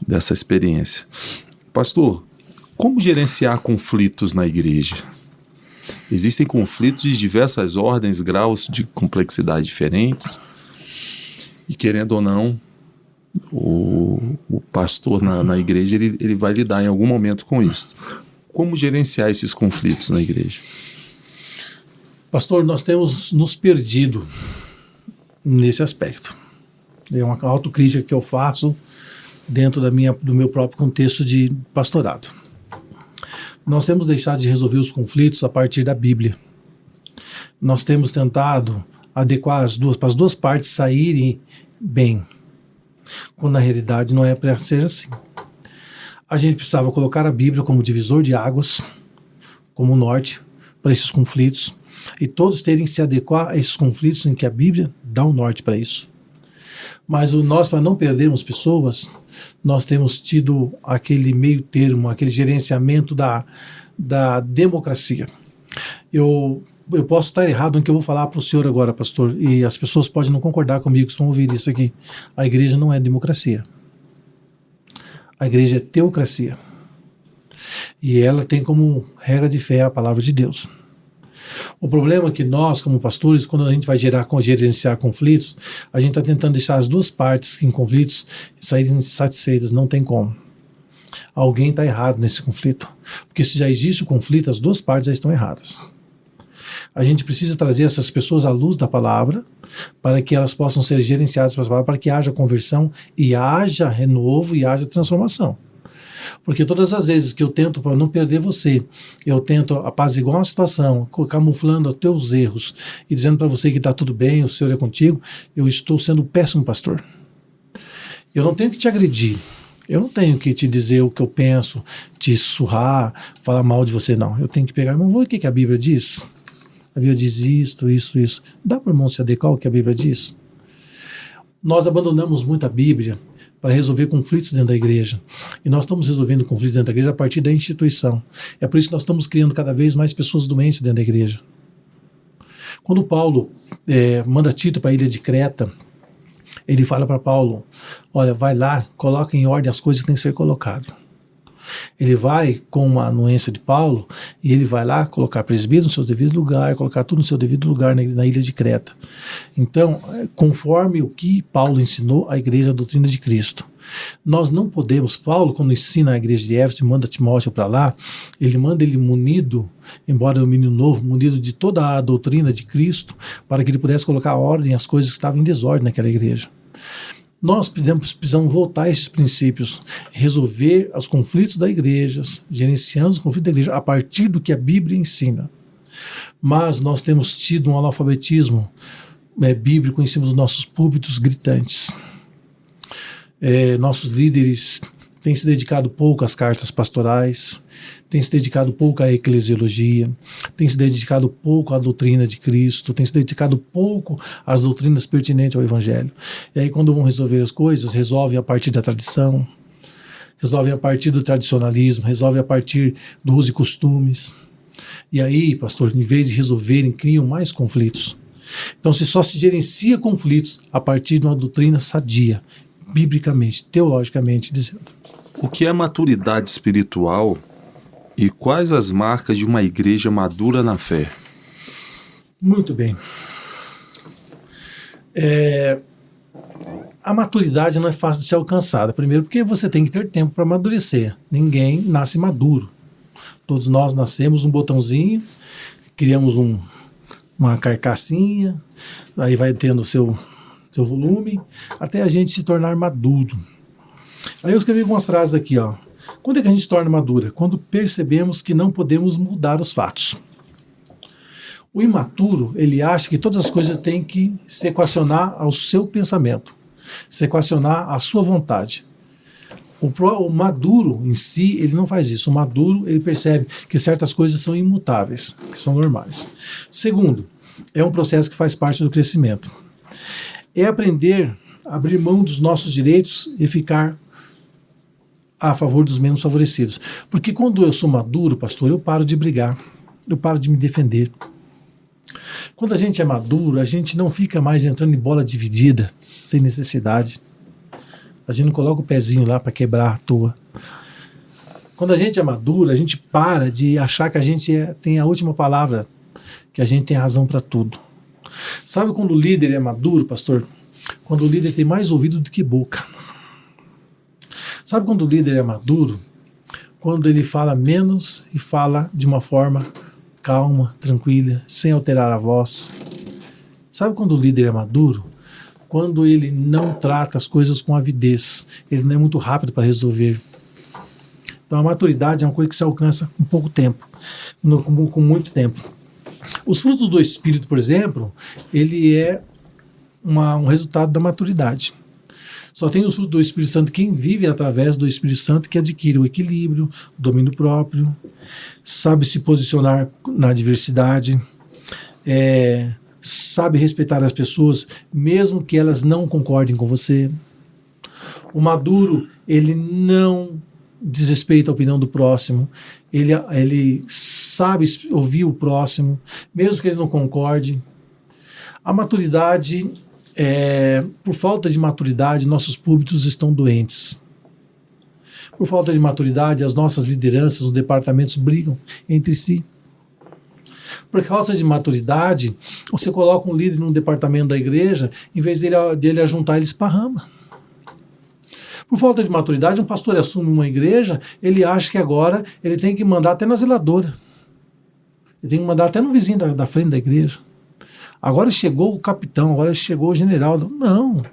dessa experiência. Pastor, como gerenciar conflitos na igreja? Existem conflitos de diversas ordens, graus de complexidade diferentes, e querendo ou não, o pastor na igreja ele vai lidar em algum momento com isso. Como gerenciar esses conflitos na igreja? Pastor, nós temos nos perdido nesse aspecto. É uma autocrítica que eu faço dentro do meu próprio contexto de pastorado. Nós temos deixado de resolver os conflitos a partir da Bíblia. Nós temos tentado adequar para as duas partes saírem bem, quando na realidade não é para ser assim. A gente precisava colocar a Bíblia como divisor de águas, como norte para esses conflitos, e todos terem que se adequar a esses conflitos em que a Bíblia dá um norte para isso. Mas nós, para não perdermos pessoas, nós temos tido aquele meio termo, aquele gerenciamento da democracia. Eu posso estar errado no que eu vou falar para o senhor agora, pastor, e as pessoas podem não concordar comigo se vão ouvir isso aqui. A igreja não é democracia. A igreja é teocracia. E ela tem como regra de fé a palavra de Deus. O problema é que nós, como pastores, quando a gente vai gerenciar conflitos, a gente está tentando deixar as duas partes em conflitos saírem satisfeitas. Não tem como. Alguém está errado nesse conflito. Porque se já existe o conflito, as duas partes já estão erradas. A gente precisa trazer essas pessoas à luz da palavra para que elas possam ser gerenciadas pela palavra, para que haja conversão e haja renovo e haja transformação. Porque todas as vezes que eu tento, para não perder você, eu tento apaziguar uma situação, camuflando os teus erros e dizendo para você que está tudo bem, o Senhor é contigo, eu estou sendo um péssimo pastor. Eu não tenho que te agredir, eu não tenho que te dizer o que eu penso, te surrar, falar mal de você, não. Eu tenho que pegar, irmão, o que a Bíblia diz? A Bíblia diz isto, isso, isso. Dá para o irmão se adequar ao que a Bíblia diz? Nós abandonamos muito a Bíblia para resolver conflitos dentro da igreja. E nós estamos resolvendo conflitos dentro da igreja a partir da instituição. É por isso que nós estamos criando cada vez mais pessoas doentes dentro da igreja. Quando Paulo manda Tito para a ilha de Creta, ele fala para Paulo, olha, vai lá, coloca em ordem as coisas que têm que ser colocadas. Ele vai com uma anuência de Paulo e ele vai lá colocar presbítero no seu devido lugar, colocar tudo no seu devido lugar na ilha de Creta. Então, conforme o que Paulo ensinou à igreja, a doutrina de Cristo. Nós não podemos, Paulo, quando ensina a igreja de Éfeso e manda Timóteo para lá, ele manda ele munido, embora o menino novo, munido de toda a doutrina de Cristo, para que ele pudesse colocar ordem às coisas que estavam em desordem naquela igreja. Nós precisamos voltar a esses princípios, resolver os conflitos da igreja, gerenciando os conflitos da igreja a partir do que a Bíblia ensina. Mas nós temos tido um analfabetismo bíblico em cima dos nossos púlpitos gritantes. Nossos líderes têm se dedicado pouco às cartas pastorais, têm se dedicado pouco à eclesiologia, têm se dedicado pouco à doutrina de Cristo, têm se dedicado pouco às doutrinas pertinentes ao Evangelho. E aí, quando vão resolver as coisas, resolvem a partir da tradição, resolvem a partir do tradicionalismo, resolvem a partir do uso e costumes. E aí, pastor, em vez de resolverem, criam mais conflitos. Então, só se gerencia conflitos a partir de uma doutrina sadia, biblicamente, teologicamente dizendo. O que é maturidade espiritual e quais as marcas de uma igreja madura na fé? Muito bem. A maturidade não é fácil de ser alcançada. Primeiro, porque você tem que ter tempo para amadurecer. Ninguém nasce maduro. Todos nós nascemos um botãozinho, criamos uma carcassinha, aí vai tendo o seu volume, até a gente se tornar maduro. Aí eu escrevi algumas frases aqui, ó. Quando é que a gente se torna madura? Quando percebemos que não podemos mudar os fatos. O imaturo, ele acha que todas as coisas têm que se equacionar ao seu pensamento, se equacionar à sua vontade. O maduro em si, ele não faz isso. O maduro, ele percebe que certas coisas são imutáveis, que são normais. Segundo, é um processo que faz parte do crescimento. É aprender a abrir mão dos nossos direitos e ficar a favor dos menos favorecidos. Porque quando eu sou maduro, pastor, eu paro de brigar, eu paro de me defender. Quando a gente é maduro, a gente não fica mais entrando em bola dividida, sem necessidade. A gente não coloca o pezinho lá para quebrar à toa. Quando a gente é maduro, a gente para de achar que a gente tem a última palavra, que a gente tem razão para tudo. Sabe quando o líder é maduro, pastor? Quando o líder tem mais ouvido do que boca. Sabe quando o líder é maduro? Quando ele fala menos e fala de uma forma calma, tranquila, sem alterar a voz. Sabe quando o líder é maduro? Quando ele não trata as coisas com avidez. Ele não é muito rápido para resolver. Então a maturidade é uma coisa que se alcança com pouco tempo, com muito tempo. Os frutos do Espírito, por exemplo, ele é um resultado da maturidade. Só tem os frutos do Espírito Santo quem vive através do Espírito Santo, que adquire o equilíbrio, o domínio próprio, sabe se posicionar na adversidade, sabe respeitar as pessoas, mesmo que elas não concordem com você. O maduro, ele não desrespeita a opinião do próximo, ele sabe ouvir o próximo, mesmo que ele não concorde. A maturidade, por falta de maturidade, nossos púlpitos estão doentes. Por falta de maturidade, as nossas lideranças, os departamentos brigam entre si. Por causa de maturidade, você coloca um líder num departamento da igreja, em vez dele ajuntar, ele esparrama. Por falta de maturidade, um pastor assume uma igreja, ele acha que agora ele tem que mandar até na zeladora. Ele tem que mandar até no vizinho da frente da igreja. Agora chegou o capitão, agora chegou o general. Não.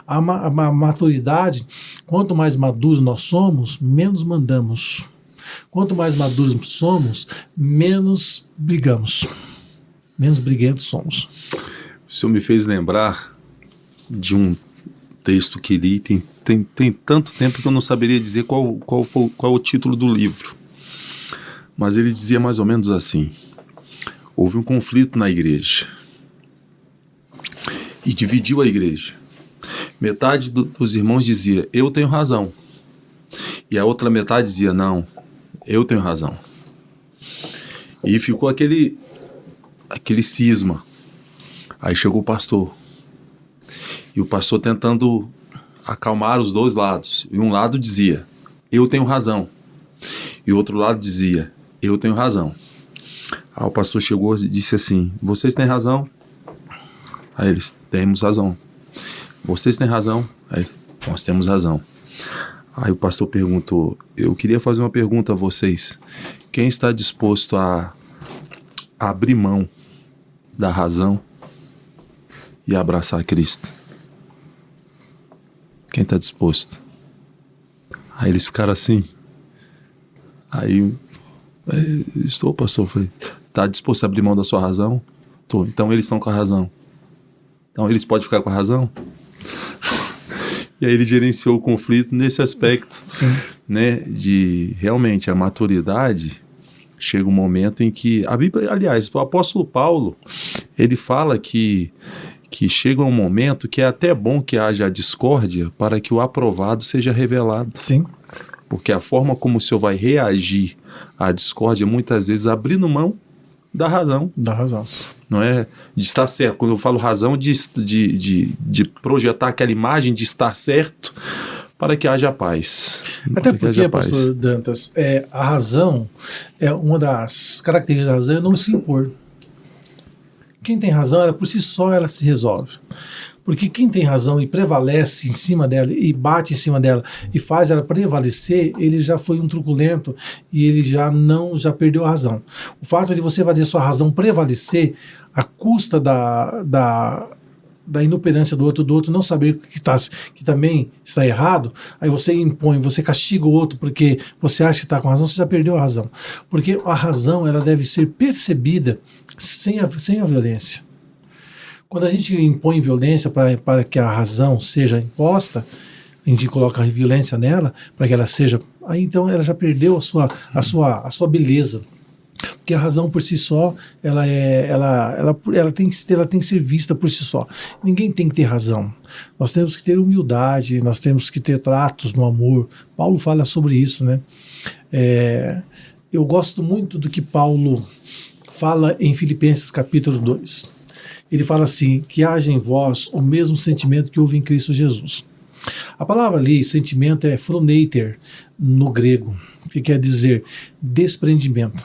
A maturidade, quanto mais maduros nós somos, menos mandamos. Quanto mais maduros somos, menos brigamos. Menos briguentos somos. O senhor me fez lembrar de um texto que li, tem tanto tempo que eu não saberia dizer qual o título do livro. Mas ele dizia mais ou menos assim: houve um conflito na igreja e dividiu a igreja. Metade dos irmãos dizia, eu tenho razão. E a outra metade dizia, não, eu tenho razão. E ficou aquele cisma. Aí chegou o pastor. E o pastor tentando acalmar os dois lados. E um lado dizia, eu tenho razão. E o outro lado dizia, eu tenho razão. Aí o pastor chegou e disse assim, vocês têm razão? Aí eles, temos razão. Vocês têm razão? Aí, nós temos razão. Aí o pastor perguntou, eu queria fazer uma pergunta a vocês. Quem está disposto a abrir mão da razão e abraçar Cristo? Quem está disposto? Aí eles ficaram assim. Aí, estou, pastor. Falei, está disposto a abrir mão da sua razão? Estou. Então eles estão com a razão. Então eles podem ficar com a razão? E aí ele gerenciou o conflito nesse aspecto. Sim. Né, de realmente a maturidade. Chega um momento em que a Bíblia, aliás, o apóstolo Paulo, ele fala que chega um momento que é até bom que haja discórdia para que o aprovado seja revelado. Sim. Porque a forma como o senhor vai reagir à discórdia, muitas vezes abrindo mão da razão. Da razão. Não é de estar certo. Quando eu falo razão, de projetar aquela imagem de estar certo para que haja paz. Até porque, pastor Dantas, a razão, uma das características da razão é não se impor. Quem tem razão, ela por si só ela se resolve. Porque quem tem razão e prevalece em cima dela, e bate em cima dela, e faz ela prevalecer, ele já foi um truculento e ele já perdeu a razão. O fato de você fazer sua razão prevalecer à custa da inoperância do outro não saber que também está errado, aí você impõe, você castiga o outro porque você acha que está com razão, você já perdeu a razão. Porque a razão, ela deve ser percebida sem a violência. Quando a gente impõe violência para que a razão seja imposta, a gente coloca a violência nela para que ela seja, aí então ela já perdeu a sua beleza. Porque a razão por si só, ela tem que ser vista por si só. Ninguém tem que ter razão. Nós temos que ter humildade, nós temos que ter tratos no amor. Paulo fala sobre isso, né? Eu gosto muito do que Paulo fala em Filipenses capítulo 2. Ele fala assim, que haja em vós o mesmo sentimento que houve em Cristo Jesus. A palavra ali, sentimento, é phroneter no grego, que quer dizer desprendimento.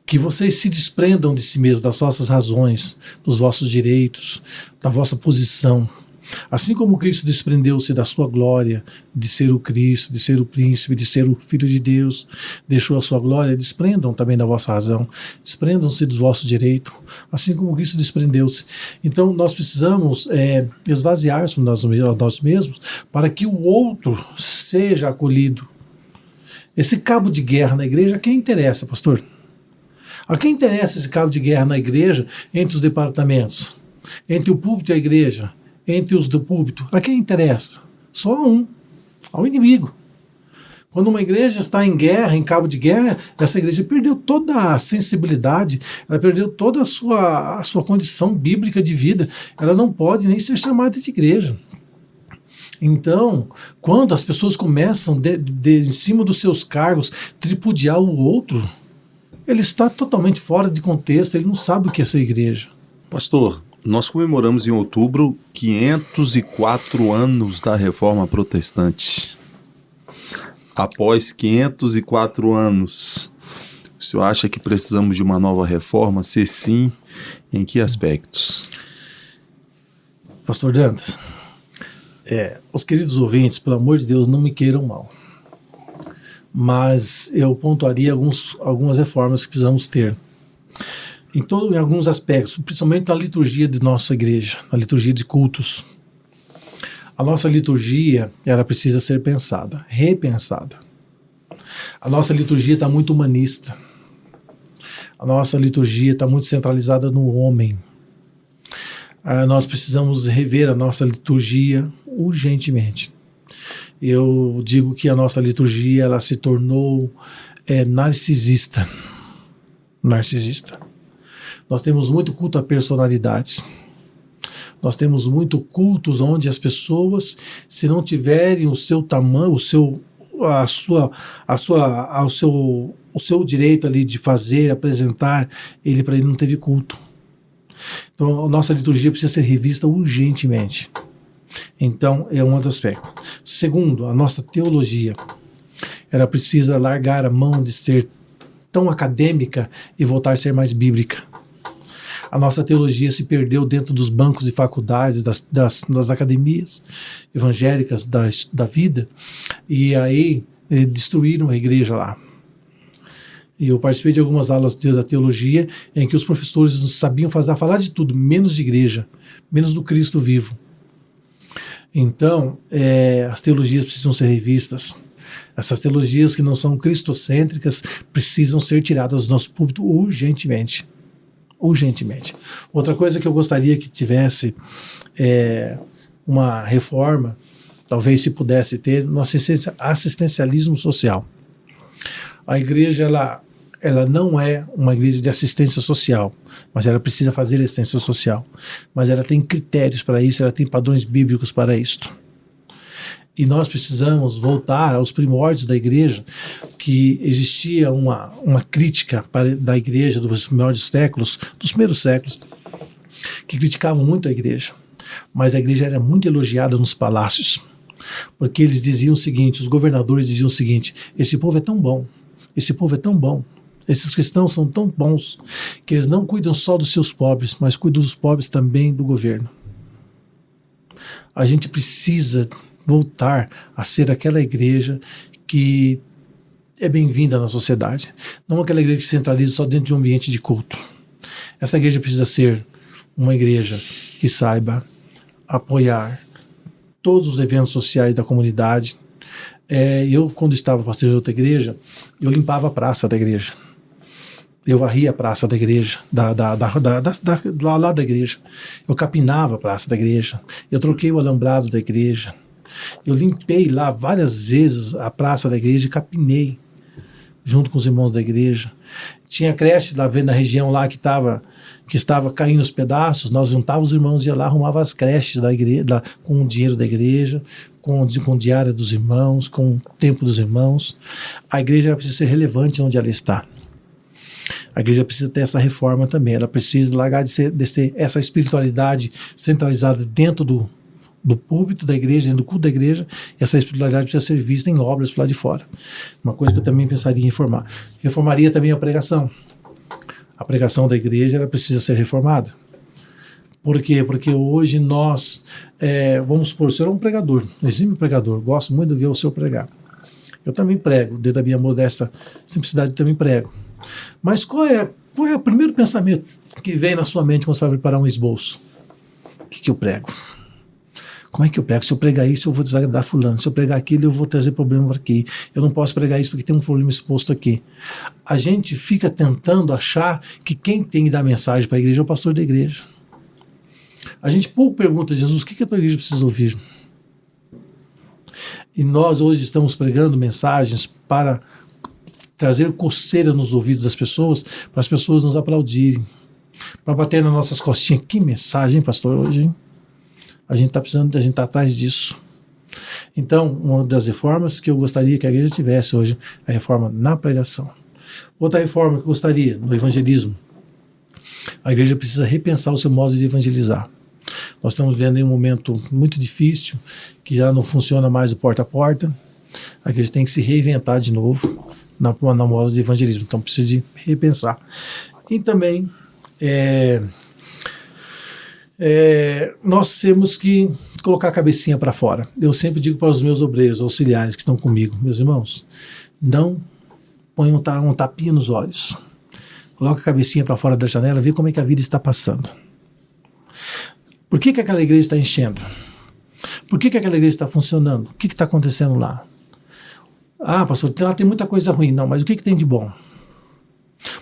Que vocês se desprendam de si mesmos, das vossas razões, dos vossos direitos, da vossa posição. Assim como Cristo desprendeu-se da sua glória, de ser o Cristo, de ser o príncipe, de ser o Filho de Deus, deixou a sua glória, desprendam também da vossa razão, desprendam-se dos vossos direitos, assim como Cristo desprendeu-se. Então nós precisamos esvaziar-nos nós mesmos para que o outro seja acolhido. Esse cabo de guerra na igreja, a quem interessa, pastor? A quem interessa esse cabo de guerra na igreja, entre os departamentos, entre o púlpito e a igreja, entre os do púlpito? A quem interessa? Só a um, ao inimigo. Quando uma igreja está em guerra, em cabo de guerra, essa igreja perdeu toda a sensibilidade, ela perdeu toda a sua condição bíblica de vida, ela não pode nem ser chamada de igreja. Então, quando as pessoas começam em cima dos seus cargos tripudiar o outro, ele está totalmente fora de contexto, ele não sabe o que é essa igreja. Pastor, nós comemoramos em outubro 504 anos da Reforma Protestante. Após 504 anos, o senhor acha que precisamos de uma nova reforma? Se sim, em que aspectos? Pastor Dantas, os queridos ouvintes, pelo amor de Deus, não me queiram mal. Mas eu pontuaria algumas reformas que precisamos ter. Em alguns aspectos, principalmente na liturgia de nossa igreja, na liturgia de cultos. A nossa liturgia, ela precisa ser pensada, repensada. A nossa liturgia está muito humanista. A nossa liturgia está muito centralizada no homem. Nós precisamos rever a nossa liturgia urgentemente. Eu digo que a nossa liturgia, ela se tornou narcisista. Narcisista. Nós temos muito culto a personalidades. Nós temos muito cultos onde as pessoas, se não tiverem o seu tamanho, o seu direito ali de fazer, apresentar, para ele não teve culto. Então a nossa liturgia precisa ser revista urgentemente. Então é um outro aspecto. Segundo, a nossa teologia, ela precisa largar a mão de ser tão acadêmica e voltar a ser mais bíblica. A nossa teologia se perdeu dentro dos bancos de faculdades, das academias evangélicas da vida, e aí destruíram a igreja lá. E eu participei de algumas aulas da teologia em que os professores sabiam falar de tudo, menos de igreja, menos do Cristo vivo. Então, as teologias precisam ser revistas. Essas teologias que não são cristocêntricas precisam ser tiradas do nosso púlpito urgentemente. Urgentemente. Outra coisa que eu gostaria que tivesse uma reforma, talvez se pudesse ter, no assistencialismo social. A igreja, ela não é uma igreja de assistência social, mas ela precisa fazer assistência social. Mas ela tem critérios para isso, ela tem padrões bíblicos para isso. E nós precisamos voltar aos primórdios da igreja, que existia uma crítica da igreja dos primeiros séculos, que criticavam muito a igreja. Mas a igreja era muito elogiada nos palácios, porque eles diziam o seguinte, os governadores diziam o seguinte: esse povo é tão bom, esse povo é tão bom, esses cristãos são tão bons, que eles não cuidam só dos seus pobres, mas cuidam dos pobres também do governo. A gente precisa voltar a ser aquela igreja que é bem-vinda na sociedade. Não aquela igreja que se centraliza só dentro de um ambiente de culto. Essa igreja precisa ser uma igreja que saiba apoiar todos os eventos sociais da comunidade. Eu, quando estava pastor de outra igreja, eu limpava a praça da igreja. Eu varria a praça da igreja, lá da igreja. Eu capinava a praça da igreja. Eu troquei o alambrado da igreja. Eu limpei lá várias vezes a praça da igreja e capinei junto com os irmãos da igreja. Tinha creche lá na região lá que estava caindo os pedaços. Nós juntávamos os irmãos e ia lá, arrumava as creches da igreja, com o dinheiro da igreja, com diária dos irmãos, com o tempo dos irmãos. A igreja precisa ser relevante onde ela está. A igreja precisa ter essa reforma também. Ela precisa largar de ser essa espiritualidade centralizada dentro do púlpito da igreja, dentro do culto da igreja. Essa espiritualidade precisa ser vista em obras lá de fora. Uma coisa que eu também pensaria em reformar. Reformaria também a pregação. A pregação da igreja ela precisa ser reformada. Por quê? Porque hoje nós, vamos supor, o senhor é um pregador, um exímio pregador, gosto muito de ver o senhor pregar. Eu também prego, dentro da minha modesta simplicidade, eu também prego. Mas qual é o primeiro pensamento que vem na sua mente quando você vai preparar um esboço? O que eu prego? Como é que eu prego? Se eu pregar isso, eu vou desagradar fulano. Se eu pregar aquilo, eu vou trazer problema para aqui. Eu não posso pregar isso porque tem um problema exposto aqui. A gente fica tentando achar que quem tem que dar mensagem para a igreja é o pastor da igreja. A gente pouco pergunta a Jesus, o que a tua igreja precisa ouvir? E nós hoje estamos pregando mensagens para trazer coceira nos ouvidos das pessoas, para as pessoas nos aplaudirem, para bater nas nossas costinhas. Que mensagem, pastor, hoje, hein? A gente está precisando, a gente está atrás disso. Então, uma das reformas que eu gostaria que a igreja tivesse hoje é a reforma na pregação. Outra reforma que eu gostaria, no evangelismo. A igreja precisa repensar o seu modo de evangelizar. Nós estamos vendo em um momento muito difícil, que já não funciona mais o porta a porta. A igreja tem que se reinventar de novo na modo de evangelismo. Então, precisa de repensar. E também, nós temos que colocar a cabecinha para fora. Eu sempre digo para os meus obreiros, auxiliares que estão comigo, meus irmãos, não ponham um tapinha nos olhos. Coloca a cabecinha para fora da janela, vê como é que a vida está passando. Por que aquela igreja está enchendo? Por que aquela igreja está funcionando? O que está acontecendo lá? Ah, pastor, lá tem muita coisa ruim. Não, mas o que tem de bom?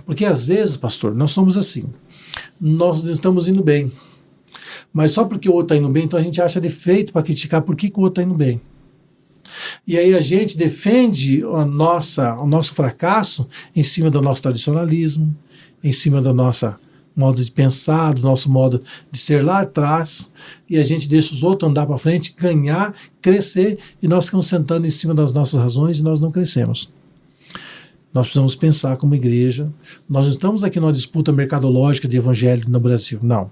Porque às vezes, pastor, nós somos assim. Nós estamos indo bem. Mas só porque o outro está indo bem, então a gente acha defeito para criticar por que o outro está indo bem. E aí a gente defende o nosso fracasso em cima do nosso tradicionalismo, em cima do nosso modo de pensar, do nosso modo de ser lá atrás, e a gente deixa os outros andar para frente, ganhar, crescer, e nós ficamos sentando em cima das nossas razões e nós não crescemos. Nós precisamos pensar como igreja. Nós não estamos aqui numa disputa mercadológica de evangelho no Brasil, não.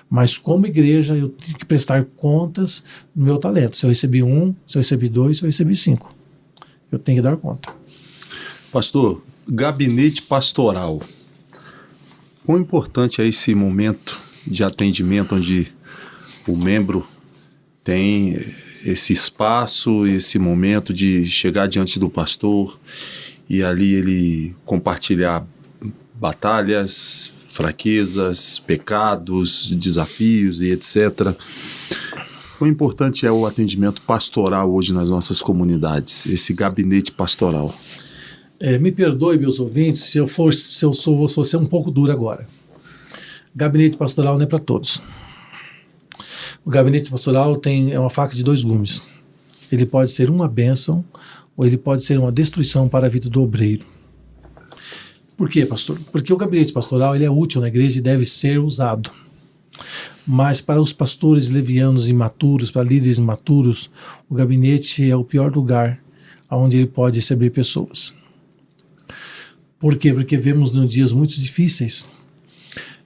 Mas como igreja eu tenho que prestar contas do meu talento. Se eu recebi 1, se eu recebi 2, se eu recebi 5. Eu tenho que dar conta. Pastor, gabinete pastoral. Quão importante é esse momento de atendimento onde o membro tem esse espaço, esse momento de chegar diante do pastor e ali ele compartilhar batalhas, fraquezas, pecados, desafios e etc. Quão importante é o atendimento pastoral hoje nas nossas comunidades, esse gabinete pastoral? Me perdoe, meus ouvintes, se eu vou ser um pouco duro agora. Gabinete pastoral não é para todos. O gabinete pastoral é uma faca de 2 gumes. Ele pode ser uma bênção ou ele pode ser uma destruição para a vida do obreiro. Por quê, pastor? Porque o gabinete pastoral ele é útil na igreja e deve ser usado. Mas para os pastores levianos imaturos, para líderes imaturos, o gabinete é o pior lugar onde ele pode receber pessoas. Por quê? Porque vemos nos dias muito difíceis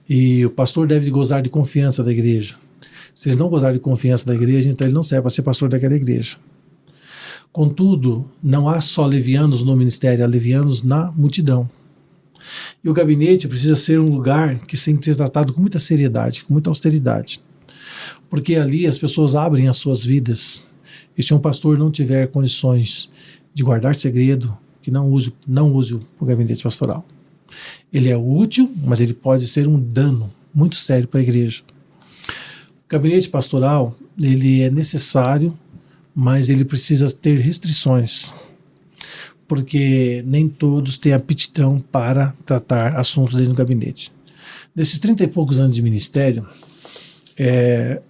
e o pastor deve gozar de confiança da igreja. Se ele não gozar de confiança da igreja, então ele não serve para ser pastor daquela igreja. Contudo, não há só levianos no ministério, há levianos na multidão. E o gabinete precisa ser um lugar que tem que ser tratado com muita seriedade, com muita austeridade. Porque ali as pessoas abrem as suas vidas. E se um pastor não tiver condições de guardar segredo, que não use o gabinete pastoral. Ele é útil, mas ele pode ser um dano muito sério para a igreja. O gabinete pastoral, ele é necessário, mas ele precisa ter restrições, porque nem todos têm aptidão para tratar assuntos dentro do gabinete. Nesses 30 e poucos anos de ministério,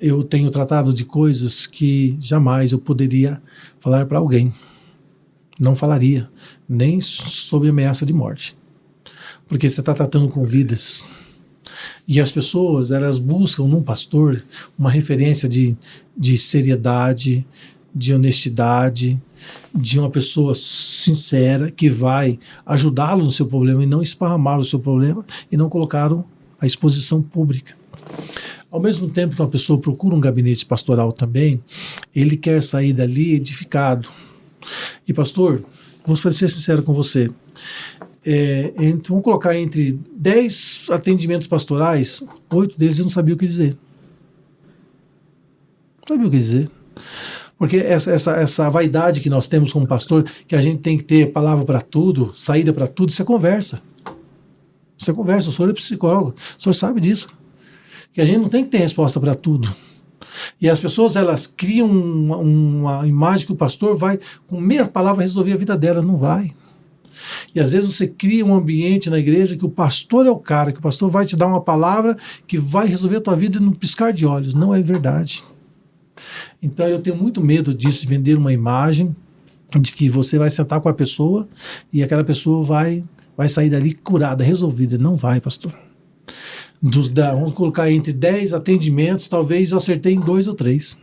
eu tenho tratado de coisas que jamais eu poderia falar para alguém. Não falaria, nem sob ameaça de morte. Porque você está tratando com vidas. E as pessoas, elas buscam num pastor uma referência de seriedade, de honestidade, de uma pessoa sincera que vai ajudá-lo no seu problema e não esparramar o seu problema e não colocá-lo à exposição pública. Ao mesmo tempo que uma pessoa procura um gabinete pastoral também, ele quer sair dali edificado. E pastor, vou ser sincero com você, vamos colocar entre 10 atendimentos pastorais, 8 deles eu não sabia o que dizer. Não sabia o que dizer. Porque essa vaidade que nós temos como pastor, que a gente tem que ter palavra para tudo, saída para tudo, isso é conversa. Isso é conversa, o senhor é psicólogo, o senhor sabe disso. Que a gente não tem que ter resposta para tudo. E as pessoas, elas criam uma imagem que o pastor vai, com meia palavra, resolver a vida dela. Não vai. E às vezes você cria um ambiente na igreja que o pastor é o cara, que o pastor vai te dar uma palavra que vai resolver a tua vida num piscar de olhos. Não é verdade. Então eu tenho muito medo disso, de vender uma imagem de que você vai sentar com a pessoa e aquela pessoa vai sair dali curada, resolvida. Não vai, pastor. Vamos colocar entre 10 atendimentos, talvez eu acertei em 2 ou 3.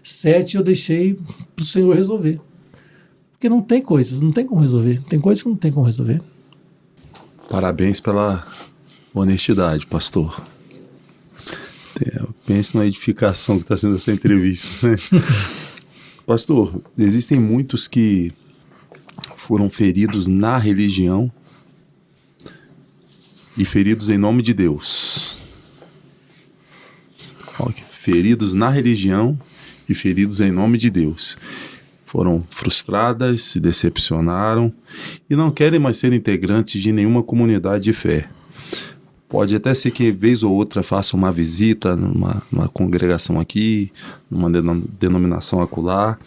7 eu deixei para o Senhor resolver. Porque não tem coisas, não tem como resolver. Tem coisas que não tem como resolver. Parabéns pela honestidade, pastor. Pense na edificação que está sendo essa entrevista, né? Pastor, existem muitos que foram feridos na religião e feridos em nome de Deus. Feridos na religião e feridos em nome de Deus. Foram frustradas, se decepcionaram e não querem mais ser integrantes de nenhuma comunidade de fé. Pode até ser que vez ou outra faça uma visita numa congregação aqui, numa denominação acolá,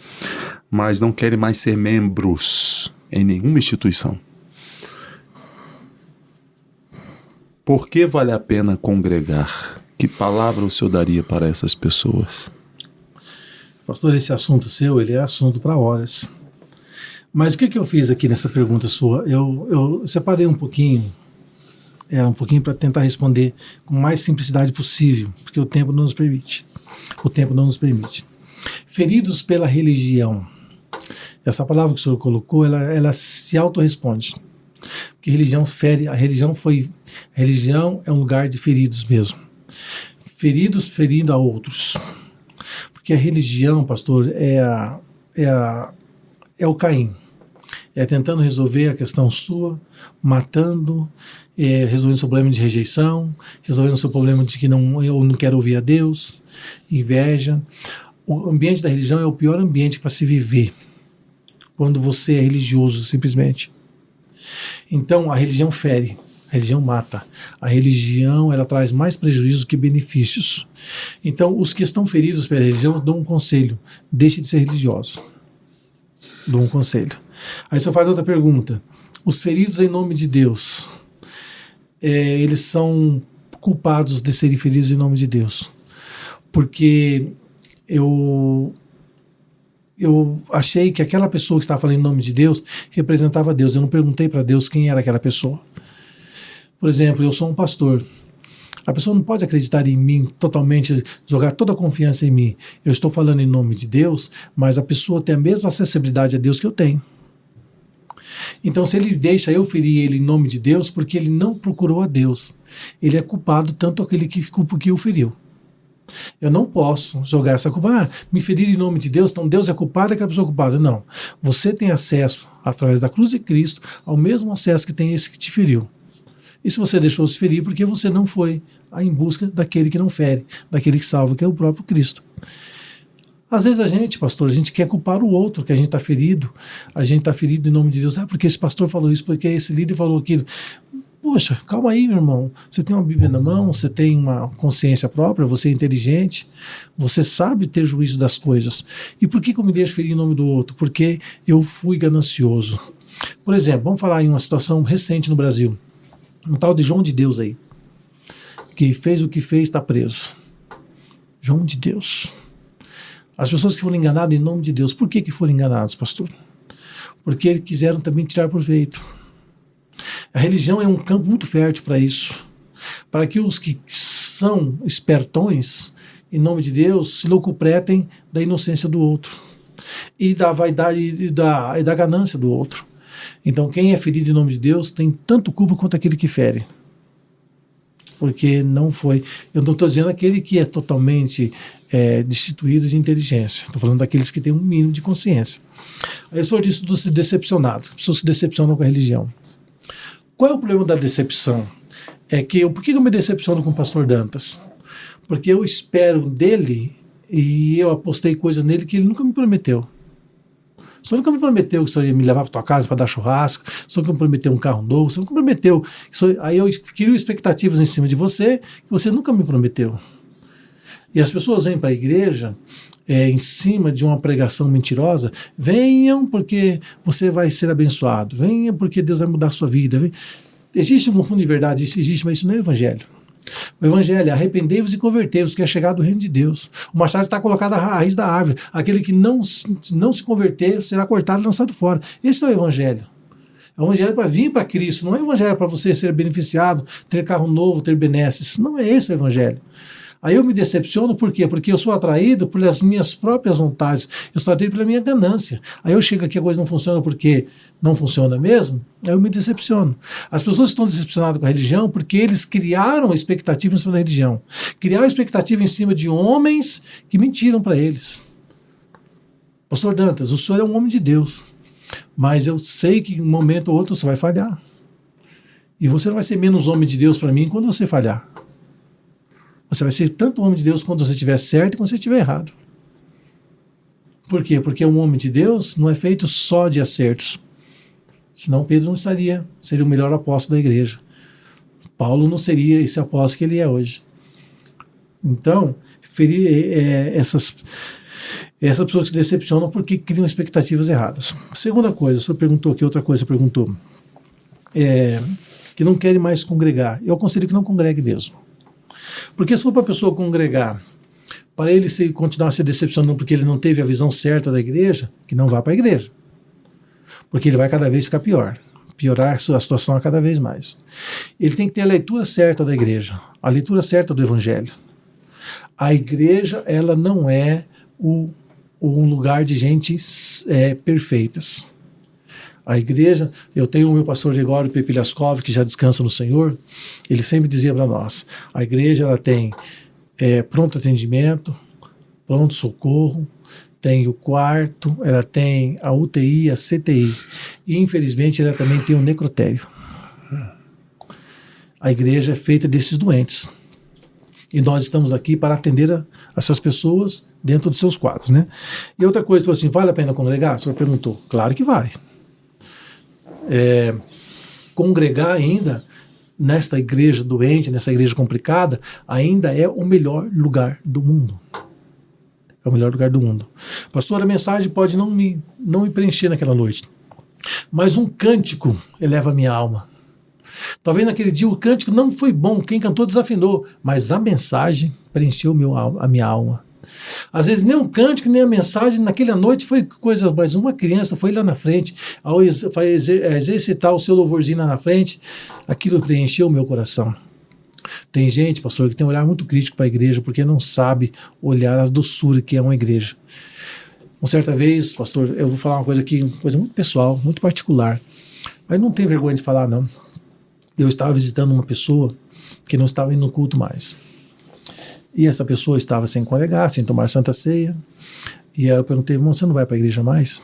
mas não querem mais ser membros em nenhuma instituição. Por que vale a pena congregar? Que palavra o senhor daria para essas pessoas? Pastor, esse assunto seu, ele é assunto para horas. Mas o que eu fiz aqui nessa pergunta sua? Eu separei um pouquinho para tentar responder com mais simplicidade possível, porque o tempo não nos permite. O tempo não nos permite. Feridos pela religião. Essa palavra que o senhor colocou, ela se autorresponde. Porque religião fere, a religião é um lugar de feridos mesmo. Feridos ferindo a outros. Porque a religião, pastor, é o Caim. É tentando resolver a questão sua, matando, resolvendo seu problema de rejeição, resolvendo seu problema de que eu não quero ouvir a Deus, inveja. O ambiente da religião é o pior ambiente para se viver, quando você é religioso, simplesmente. Então, a religião fere, a religião mata. A religião, ela traz mais prejuízos que benefícios. Então, os que estão feridos pela religião, dão um conselho: deixe de ser religioso. Dou um conselho. Aí você faz outra pergunta. Os feridos em nome de Deus, eles são culpados de serem feridos em nome de Deus. Porque eu achei que aquela pessoa que estava falando em nome de Deus representava Deus. Eu não perguntei para Deus quem era aquela pessoa. Por exemplo, eu sou um pastor. A pessoa não pode acreditar em mim totalmente, jogar toda a confiança em mim. Eu estou falando em nome de Deus, mas a pessoa tem a mesma acessibilidade a Deus que eu tenho. Então, se ele deixa eu ferir ele em nome de Deus, porque ele não procurou a Deus, ele é culpado tanto aquele que o feriu. Eu não posso jogar essa culpa, me ferir em nome de Deus, então Deus é culpado, é aquela pessoa culpada. Não. Você tem acesso, através da cruz de Cristo, ao mesmo acesso que tem esse que te feriu. E se você deixou se ferir, porque você não foi em busca daquele que não fere, daquele que salva, que é o próprio Cristo. Às vezes a gente, pastor, a gente quer culpar o outro, que a gente está ferido em nome de Deus. Porque esse pastor falou isso, porque esse líder falou aquilo. Poxa, calma aí, meu irmão. Você tem uma Bíblia na mão, você tem uma consciência própria, você é inteligente, você sabe ter juízo das coisas. E por que eu me deixo ferir em nome do outro? Porque eu fui ganancioso. Por exemplo, vamos falar em uma situação recente no Brasil. Um tal de João de Deus aí, que fez o que fez, está preso. João de Deus. As pessoas que foram enganadas em nome de Deus, por que foram enganados, pastor? Porque eles quiseram também tirar proveito. A religião é um campo muito fértil para isso, para que os que são espertões em nome de Deus se locupretem da inocência do outro e da vaidade e da ganância do outro. Então quem é ferido em nome de Deus tem tanto culpa quanto aquele que fere. Porque não foi. Eu não estou dizendo aquele que é totalmente destituído de inteligência. Estou falando daqueles que têm um mínimo de consciência. Aí eu sou disso dos decepcionados, as pessoas se decepcionam com a religião. Qual é o problema da decepção? Por que eu me decepciono com o pastor Dantas? Porque eu espero dele e eu apostei coisas nele que ele nunca me prometeu. O senhor nunca me prometeu que o senhor ia me levar para tua casa para dar churrasco, o senhor nunca me prometeu um carro novo, o senhor nunca me prometeu. Aí eu crio expectativas em cima de você que você nunca me prometeu. E as pessoas vêm para a igreja em cima de uma pregação mentirosa. Venham porque você vai ser abençoado, venham porque Deus vai mudar a sua vida. Existe um fundo de verdade, existe, mas isso não é o evangelho. O evangelho é arrependei-vos e convertei-vos, que é chegado do reino de Deus. O machado está colocado à raiz da árvore. Aquele que não se converter será cortado e lançado fora. Esse é o evangelho. É o evangelho para vir para Cristo. Não é o evangelho para você ser beneficiado, ter carro novo, ter benesses. Não é esse o evangelho. Aí eu me decepciono, por quê? Porque eu sou atraído pelas minhas próprias vontades, eu sou atraído pela minha ganância. Aí eu chego aqui, a coisa não funciona porque não funciona mesmo, aí eu me decepciono. As pessoas estão decepcionadas com a religião porque eles criaram expectativa em cima da religião. Criaram expectativa em cima de homens que mentiram para eles. Pastor Dantas, o senhor é um homem de Deus, mas eu sei que em um momento ou outro você vai falhar. E você não vai ser menos homem de Deus para mim quando você falhar. Você vai ser tanto homem de Deus quando você estiver certo e quando você estiver errado. Por quê? Porque um homem de Deus não é feito só de acertos. Senão Pedro não seria o melhor apóstolo da igreja. Paulo não seria esse apóstolo que ele é hoje. Então, essas pessoas que se decepcionam porque criam expectativas erradas. Segunda coisa, o senhor perguntou aqui, outra coisa perguntou. Que não querem mais congregar. Eu aconselho que não congregue mesmo. Porque se for para a pessoa congregar, para ele continuar se decepcionando porque ele não teve a visão certa da igreja, que não vá para a igreja. Porque ele vai cada vez ficar pior. Piorar a situação a cada vez mais. Ele tem que ter a leitura certa da igreja, a leitura certa do evangelho. A igreja, ela não é um lugar de gente perfeitas. A igreja, eu tenho o meu pastor Gregório Pepilhaskov, que já descansa no Senhor, ele sempre dizia para nós, a igreja ela tem pronto atendimento, pronto socorro, tem o quarto, ela tem a UTI, a CTI, e infelizmente ela também tem o necrotério. A igreja é feita desses doentes. E nós estamos aqui para atender essas pessoas dentro dos seus quadros, né? E outra coisa, assim, vale a pena congregar? O senhor perguntou. Claro que vai. Congregar ainda nesta igreja doente, nessa igreja complicada, ainda é o melhor lugar do mundo. É o melhor lugar do mundo. Pastor, a mensagem pode não me preencher naquela noite, mas um cântico eleva a minha alma. Talvez naquele dia o cântico não foi bom, quem cantou desafinou, mas a mensagem preencheu a minha alma. Às vezes nem o cântico, nem a mensagem naquela noite foi coisa, mas uma criança foi lá na frente, ao exercitar o seu louvorzinho lá na frente, aquilo preencheu o meu coração. Tem gente, pastor, que tem um olhar muito crítico para a igreja, porque não sabe olhar a doçura que é uma igreja. Uma certa vez, pastor, eu vou falar uma coisa aqui, uma coisa muito pessoal, muito particular, mas não tem vergonha de falar, não. Eu estava visitando uma pessoa que não estava indo no culto mais. E essa pessoa estava sem congregar, sem tomar Santa Ceia. E eu perguntei, irmão, você não vai para a igreja mais?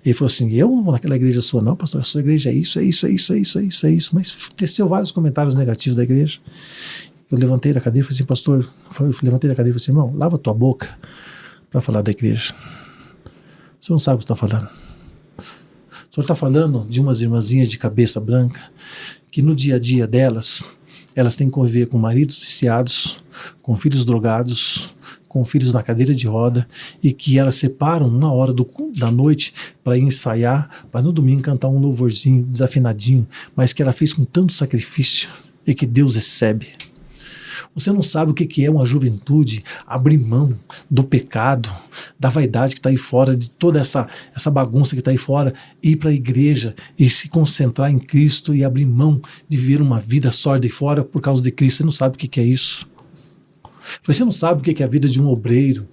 Ele falou assim, eu não vou naquela igreja sua não, pastor, a sua igreja é isso, é isso, é isso, é isso, é isso, é isso. Mas teceu vários comentários negativos da igreja. Eu levantei da cadeira e falei assim, pastor, levantei da cadeira e falei assim, irmão, lava tua boca para falar da igreja. Você não sabe o que está falando. O senhor está falando de umas irmãzinhas de cabeça branca que no dia a dia delas, elas têm que conviver com maridos viciados, com filhos drogados, com filhos na cadeira de roda, e que elas separam uma hora da noite para ir ensaiar, para no domingo cantar um louvorzinho desafinadinho, mas que ela fez com tanto sacrifício e que Deus recebe. Você não sabe o que é uma juventude abrir mão do pecado, da vaidade que está aí fora, de toda essa bagunça que está aí fora, ir para a igreja e se concentrar em Cristo e abrir mão de viver uma vida sórdia aí fora por causa de Cristo. Você não sabe o que é isso. Você não sabe o que é a vida de um obreiro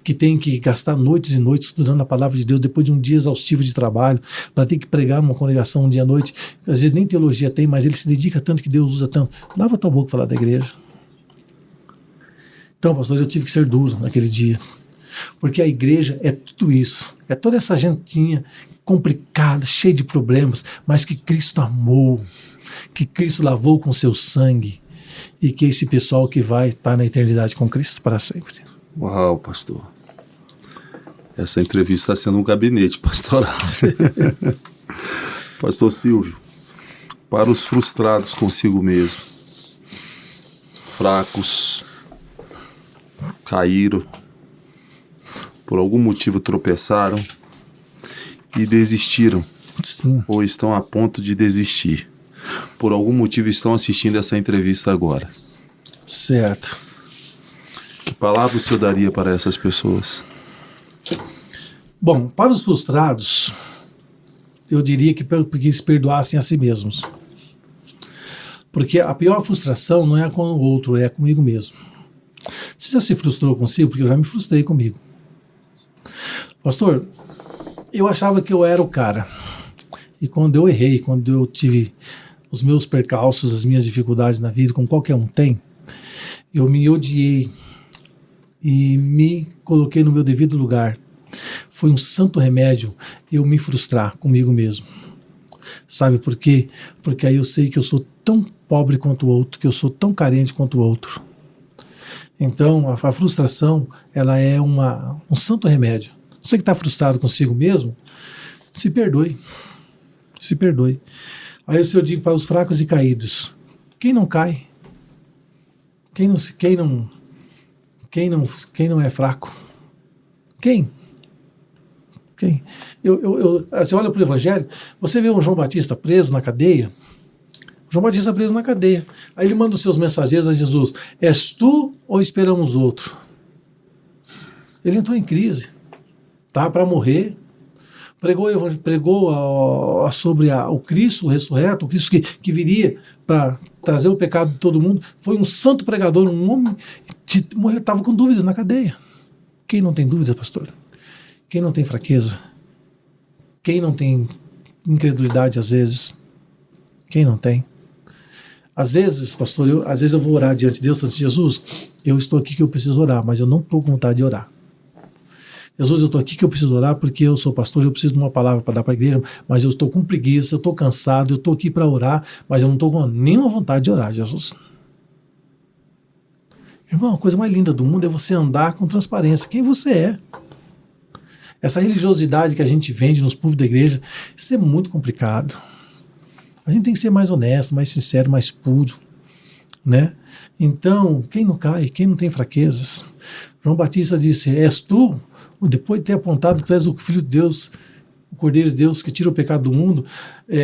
que tem que gastar noites e noites estudando a palavra de Deus depois de um dia exaustivo de trabalho, para ter que pregar numa congregação um dia à noite. Às vezes nem teologia tem, mas ele se dedica tanto, que Deus usa tanto. Lava tua boca e falar da igreja. Então, pastor, eu tive que ser duro naquele dia, porque a igreja é tudo isso, é toda essa gentinha complicada, cheia de problemas, mas que Cristo amou, que Cristo lavou com seu sangue, e que é esse pessoal que vai estar na eternidade com Cristo para sempre. Uau, pastor. Essa entrevista está sendo um gabinete pastoral. Pastor Silvio, para os frustrados consigo mesmo, fracos, caíram, por algum motivo tropeçaram e desistiram. Sim. Ou estão a ponto de desistir. Por algum motivo estão assistindo essa entrevista agora. Certo. Que palavra o senhor daria para essas pessoas? Bom, para os frustrados, eu diria que eles perdoassem a si mesmos. Porque a pior frustração não é com o outro, é comigo mesmo. Você já se frustrou consigo? Porque eu já me frustrei comigo. Pastor, eu achava que eu era o cara. E quando eu errei, quando eu tive os meus percalços, as minhas dificuldades na vida, como qualquer um tem, eu me odiei e me coloquei no meu devido lugar. Foi um santo remédio eu me frustrar comigo mesmo. Sabe por quê? Porque aí eu sei que eu sou tão pobre quanto o outro, que eu sou tão carente quanto o outro. Então, a frustração, ela é um santo remédio. Você que está frustrado consigo mesmo, se perdoe. Se perdoe. Aí o Senhor diz para os fracos e caídos, quem não cai? Quem não é fraco? Quem? Você olha para o Evangelho, você vê um João Batista preso na cadeia. João Batista preso na cadeia. Aí ele manda os seus mensageiros a Jesus, és tu ou esperamos outro? Ele entrou em crise, estava para morrer, pregou sobre o Cristo, o ressurreto, o Cristo que viria para trazer o pecado de todo mundo. Foi um santo pregador, um homem que estava com dúvidas na cadeia. Quem não tem dúvidas, pastor? Quem não tem fraqueza? Quem não tem incredulidade às vezes? Quem não tem? Às vezes, pastor, eu vou orar diante de Deus, diante de Jesus, eu estou aqui que eu preciso orar, mas eu não estou com vontade de orar. Jesus, eu estou aqui que eu preciso orar porque eu sou pastor, eu preciso de uma palavra para dar para a igreja, mas eu estou com preguiça, eu estou cansado, eu estou aqui para orar, mas eu não estou com nenhuma vontade de orar, Jesus. Irmão, a coisa mais linda do mundo é você andar com transparência, quem você é. Essa religiosidade que a gente vende nos púlpitos da igreja, isso é muito complicado. A gente tem que ser mais honesto, mais sincero, mais puro, né? Então, quem não cai, quem não tem fraquezas? João Batista disse, és tu, depois de ter apontado que tu és o Filho de Deus, o Cordeiro de Deus que tira o pecado do mundo,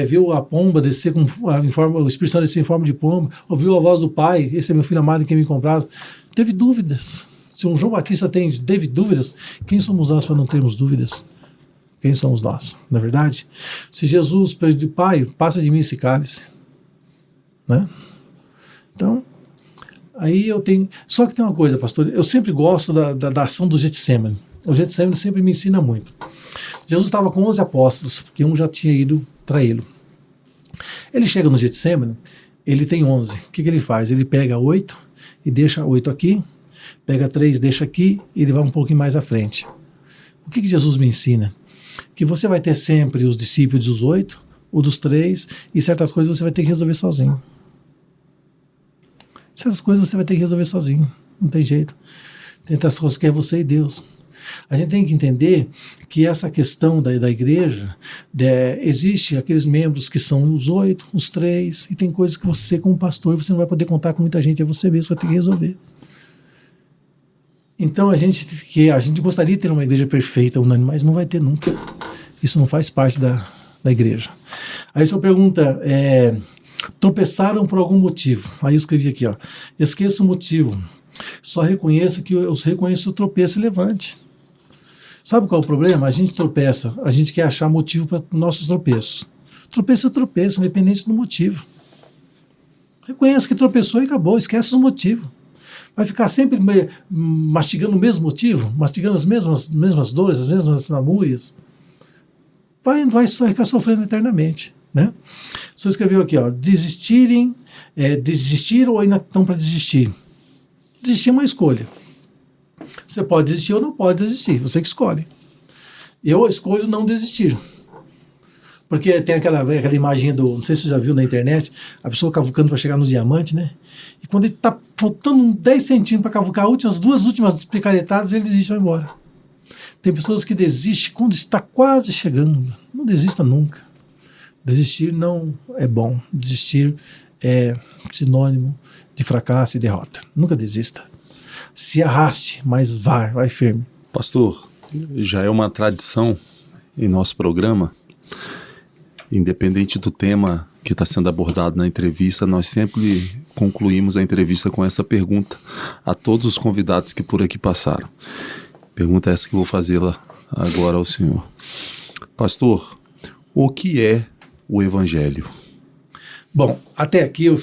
viu a pomba descer o Espírito Santo descer em forma de pomba, ouviu a voz do Pai, esse é meu filho amado em quem me compraz. Teve dúvidas. Se um João Batista teve dúvidas, quem somos nós para não termos dúvidas? Quem somos nós, não é verdade? Se Jesus pediu, Pai, passa de mim esse cálice, né? Então, aí eu tenho... Só que tem uma coisa, pastor, eu sempre gosto da ação do Getsemane. O Getsemane sempre me ensina muito. Jesus estava com 11 apóstolos, porque um já tinha ido traí-lo. Ele chega no Getsemane, ele tem 11. O que ele faz? Ele pega 8 e deixa 8 aqui, pega 3, deixa aqui e ele vai um pouquinho mais à frente. O que Jesus me ensina? que você vai ter sempre os discípulos dos 8, ou dos 3, e certas coisas você vai ter que resolver sozinho. Certas coisas você vai ter que resolver sozinho, não tem jeito. Tem outras coisas que é você e Deus. A gente tem que entender que essa questão da igreja, existe aqueles membros que são os 8, os 3, e tem coisas que você, como pastor, você não vai poder contar com muita gente, é você mesmo que vai ter que resolver. Então a gente gostaria de ter uma igreja perfeita, unânime, mas não vai ter nunca. Isso não faz parte da igreja. Aí a sua pergunta tropeçaram por algum motivo. Aí eu escrevi aqui, esqueça o motivo. Só reconheça que eu reconheço o tropeço e levante. Sabe qual é o problema? A gente tropeça, a gente quer achar motivo para nossos tropeços. Tropeço é tropeço, independente do motivo. Reconheça que tropeçou e acabou, esquece os motivos. Vai ficar sempre mastigando o mesmo motivo, mastigando as mesmas dores, as mesmas lamúrias. Vai só ficar sofrendo eternamente, né? Você escreveu aqui, desistir ou ainda estão para desistir. Desistir é uma escolha. Você pode desistir ou não pode desistir, você que escolhe. Eu escolho não desistir. Porque tem aquela imagem não sei se você já viu na internet, a pessoa cavucando para chegar no diamante, né? E quando ele está faltando 10 centímetros para cavucar as duas últimas picaretadas, ele desiste e vai embora. Tem pessoas que desistem quando está quase chegando. Não desista nunca. Desistir não é bom. Desistir é sinônimo de fracasso e derrota. Nunca desista. Se arraste, mas vai firme. Pastor, já é uma tradição em nosso programa, independente do tema que está sendo abordado na entrevista, nós sempre concluímos a entrevista com essa pergunta a todos os convidados que por aqui passaram. Pergunta essa que eu vou fazê-la agora ao senhor. Pastor, o que é o Evangelho? Bom, até aqui eu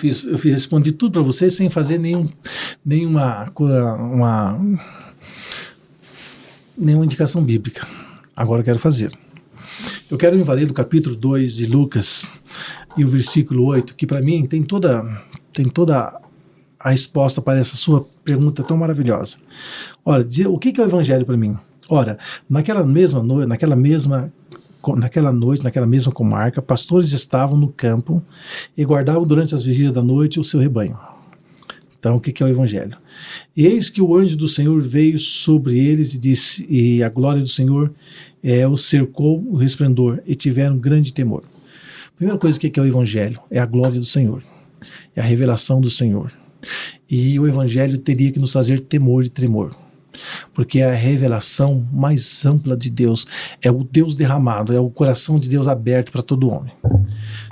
respondi tudo para vocês sem fazer nenhuma indicação bíblica. Agora eu quero fazer. Eu quero me valer do capítulo 2 de Lucas e o versículo 8, que para mim tem toda a resposta para essa sua pergunta tão maravilhosa. Olha, o que é o Evangelho para mim? Ora, naquela mesma comarca, pastores estavam no campo e guardavam durante as vigílias da noite o seu rebanho. Então, o que é o Evangelho? Eis que o anjo do Senhor veio sobre eles e disse, e a glória do Senhor o cercou o resplendor, e tiveram grande temor. Primeira coisa, o que é o Evangelho? É a glória do Senhor, é a revelação do Senhor. E o Evangelho teria que nos fazer temor e tremor, porque é a revelação mais ampla de Deus, é o Deus derramado, é o coração de Deus aberto para todo homem.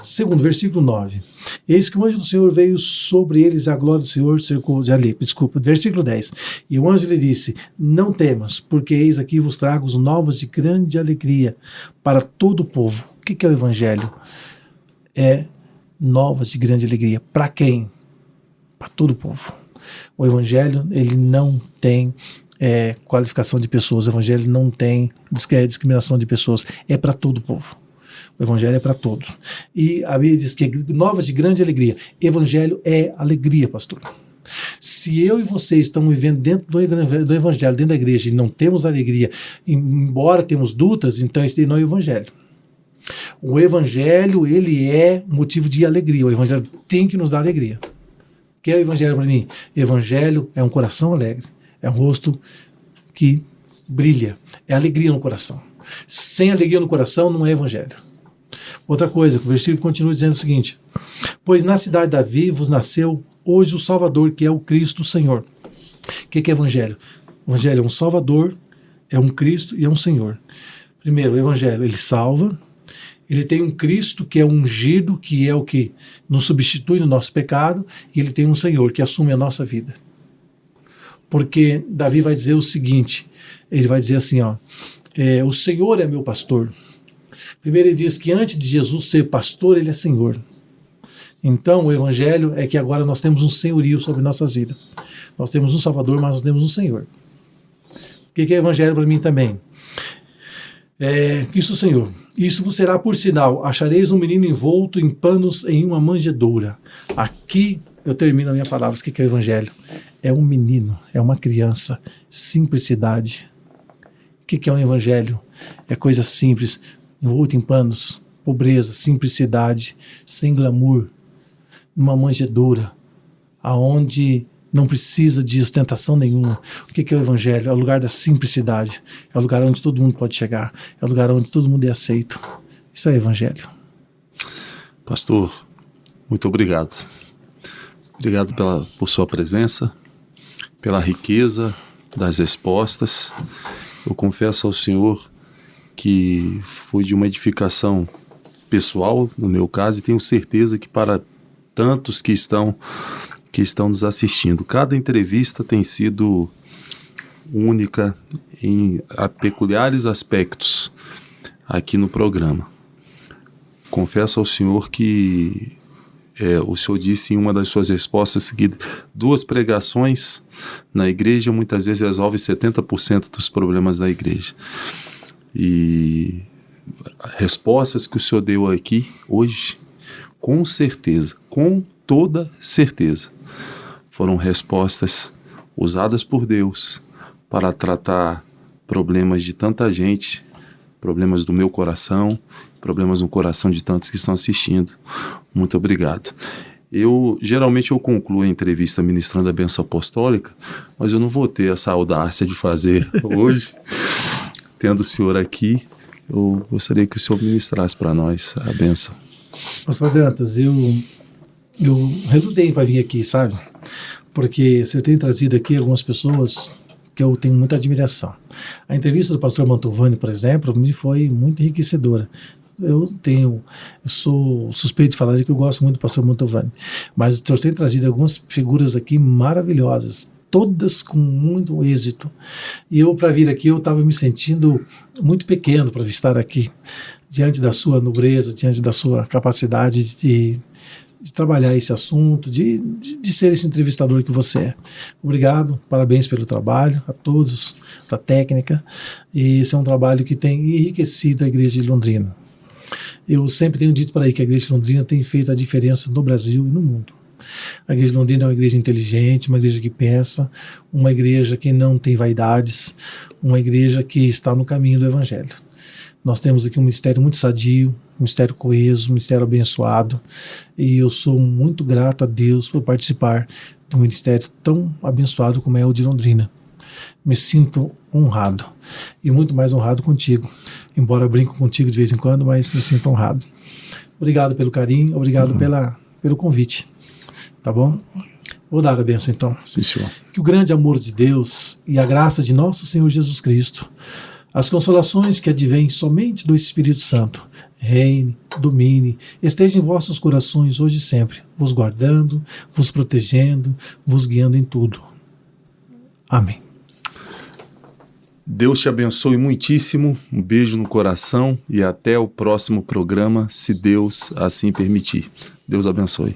Segundo, versículo 9. Eis que o anjo do Senhor veio sobre eles, a glória do Senhor cercou, versículo 10. E o anjo lhe disse, não temas, porque eis aqui vos trago novas de grande alegria para todo o povo. O que é o Evangelho? É novas de grande alegria. Para quem? Para todo o povo. O Evangelho, ele não tem qualificação de pessoas, o Evangelho não tem discriminação de pessoas, é para todo o povo. O Evangelho é para todos. E a Bíblia diz que novas de grande alegria. Evangelho é alegria, pastor. Se eu e você estamos vivendo dentro do Evangelho, dentro da igreja, e não temos alegria, embora temos dúvidas, então isso não é o Evangelho. O Evangelho, ele é motivo de alegria. O Evangelho tem que nos dar alegria. O que é o Evangelho para mim? Evangelho é um coração alegre. É um rosto que brilha. É alegria no coração. Sem alegria no coração não é Evangelho. Outra coisa, o versículo continua dizendo o seguinte: pois na cidade de Davi vos nasceu hoje o Salvador, que é o Cristo Senhor. O que é Evangelho? O Evangelho é um Salvador, é um Cristo e é um Senhor. Primeiro, o Evangelho, ele salva. Ele tem um Cristo que é ungido, que é o que nos substitui no nosso pecado, e ele tem um Senhor que assume a nossa vida. Porque Davi vai dizer o seguinte, ele vai dizer assim, o Senhor é meu pastor. Primeiro ele diz que antes de Jesus ser pastor, ele é Senhor. Então o Evangelho é que agora nós temos um senhorio sobre nossas vidas. Nós temos um Salvador, mas nós temos um Senhor. O que é Evangelho para mim também? Isso, Senhor, isso vos será por sinal, achareis um menino envolto em panos em uma manjedoura. Aqui eu termino a minha palavra. O que é o Evangelho? É um menino, é uma criança, simplicidade. O que é um Evangelho? é coisa simples, envolto em panos, pobreza, simplicidade, sem glamour, numa manjedoura, aonde não precisa de ostentação nenhuma. O que é o Evangelho? É o lugar da simplicidade, é o lugar onde todo mundo pode chegar, é o lugar onde todo mundo é aceito. Isso é Evangelho. Pastor, muito obrigado. Obrigado por sua presença, pela riqueza das respostas. Eu confesso ao Senhor que foi de uma edificação pessoal, no meu caso, e tenho certeza que para tantos que estão nos assistindo. Cada entrevista tem sido única em peculiares aspectos aqui no programa. Confesso ao Senhor que o Senhor disse em uma das suas respostas que 2 pregações na igreja muitas vezes resolve 70% dos problemas da igreja. E respostas que o Senhor deu aqui hoje, com certeza, com toda certeza, foram respostas usadas por Deus para tratar problemas de tanta gente, problemas do meu coração, problemas no coração de tantos que estão assistindo. Muito obrigado. Geralmente eu concluo a entrevista ministrando a bênção apostólica, mas eu não vou ter essa audácia de fazer hoje. Tendo o senhor aqui, eu gostaria que o senhor ministrasse para nós a bênção. Pastor Dantas, eu relutei para vir aqui, sabe? Porque você tem trazido aqui algumas pessoas que eu tenho muita admiração. A entrevista do pastor Mantovani, por exemplo, me foi muito enriquecedora. Eu sou suspeito de falar que eu gosto muito do pastor Mantovani, mas o senhor tem trazido algumas figuras aqui maravilhosas, todas com muito êxito. E eu, para vir aqui, eu estava me sentindo muito pequeno para estar aqui, diante da sua nobreza, diante da sua capacidade de trabalhar esse assunto, de ser esse entrevistador que você é. Obrigado, parabéns pelo trabalho, a todos da técnica, e esse é um trabalho que tem enriquecido a Igreja de Londrina. Eu sempre tenho dito para aí que a Igreja de Londrina tem feito a diferença no Brasil e no mundo. A Igreja de Londrina é uma igreja inteligente, uma igreja que pensa, uma igreja que não tem vaidades, uma igreja que está no caminho do Evangelho. Nós temos aqui um ministério muito sadio, um ministério coeso, um ministério abençoado, e eu sou muito grato a Deus por participar de um ministério tão abençoado como é o de Londrina. Me sinto honrado, e muito mais honrado contigo, embora eu brinco contigo de vez em quando, mas me sinto honrado. Obrigado pelo carinho, obrigado pelo convite, tá bom? Vou dar a bênção então. Sim, senhor. Que o grande amor de Deus e a graça de nosso Senhor Jesus Cristo, as consolações que advêm somente do Espírito Santo, reine, domine, esteja em vossos corações hoje e sempre, vos guardando, vos protegendo, vos guiando em tudo. Amém. Deus te abençoe muitíssimo, um beijo no coração e até o próximo programa, se Deus assim permitir. Deus abençoe.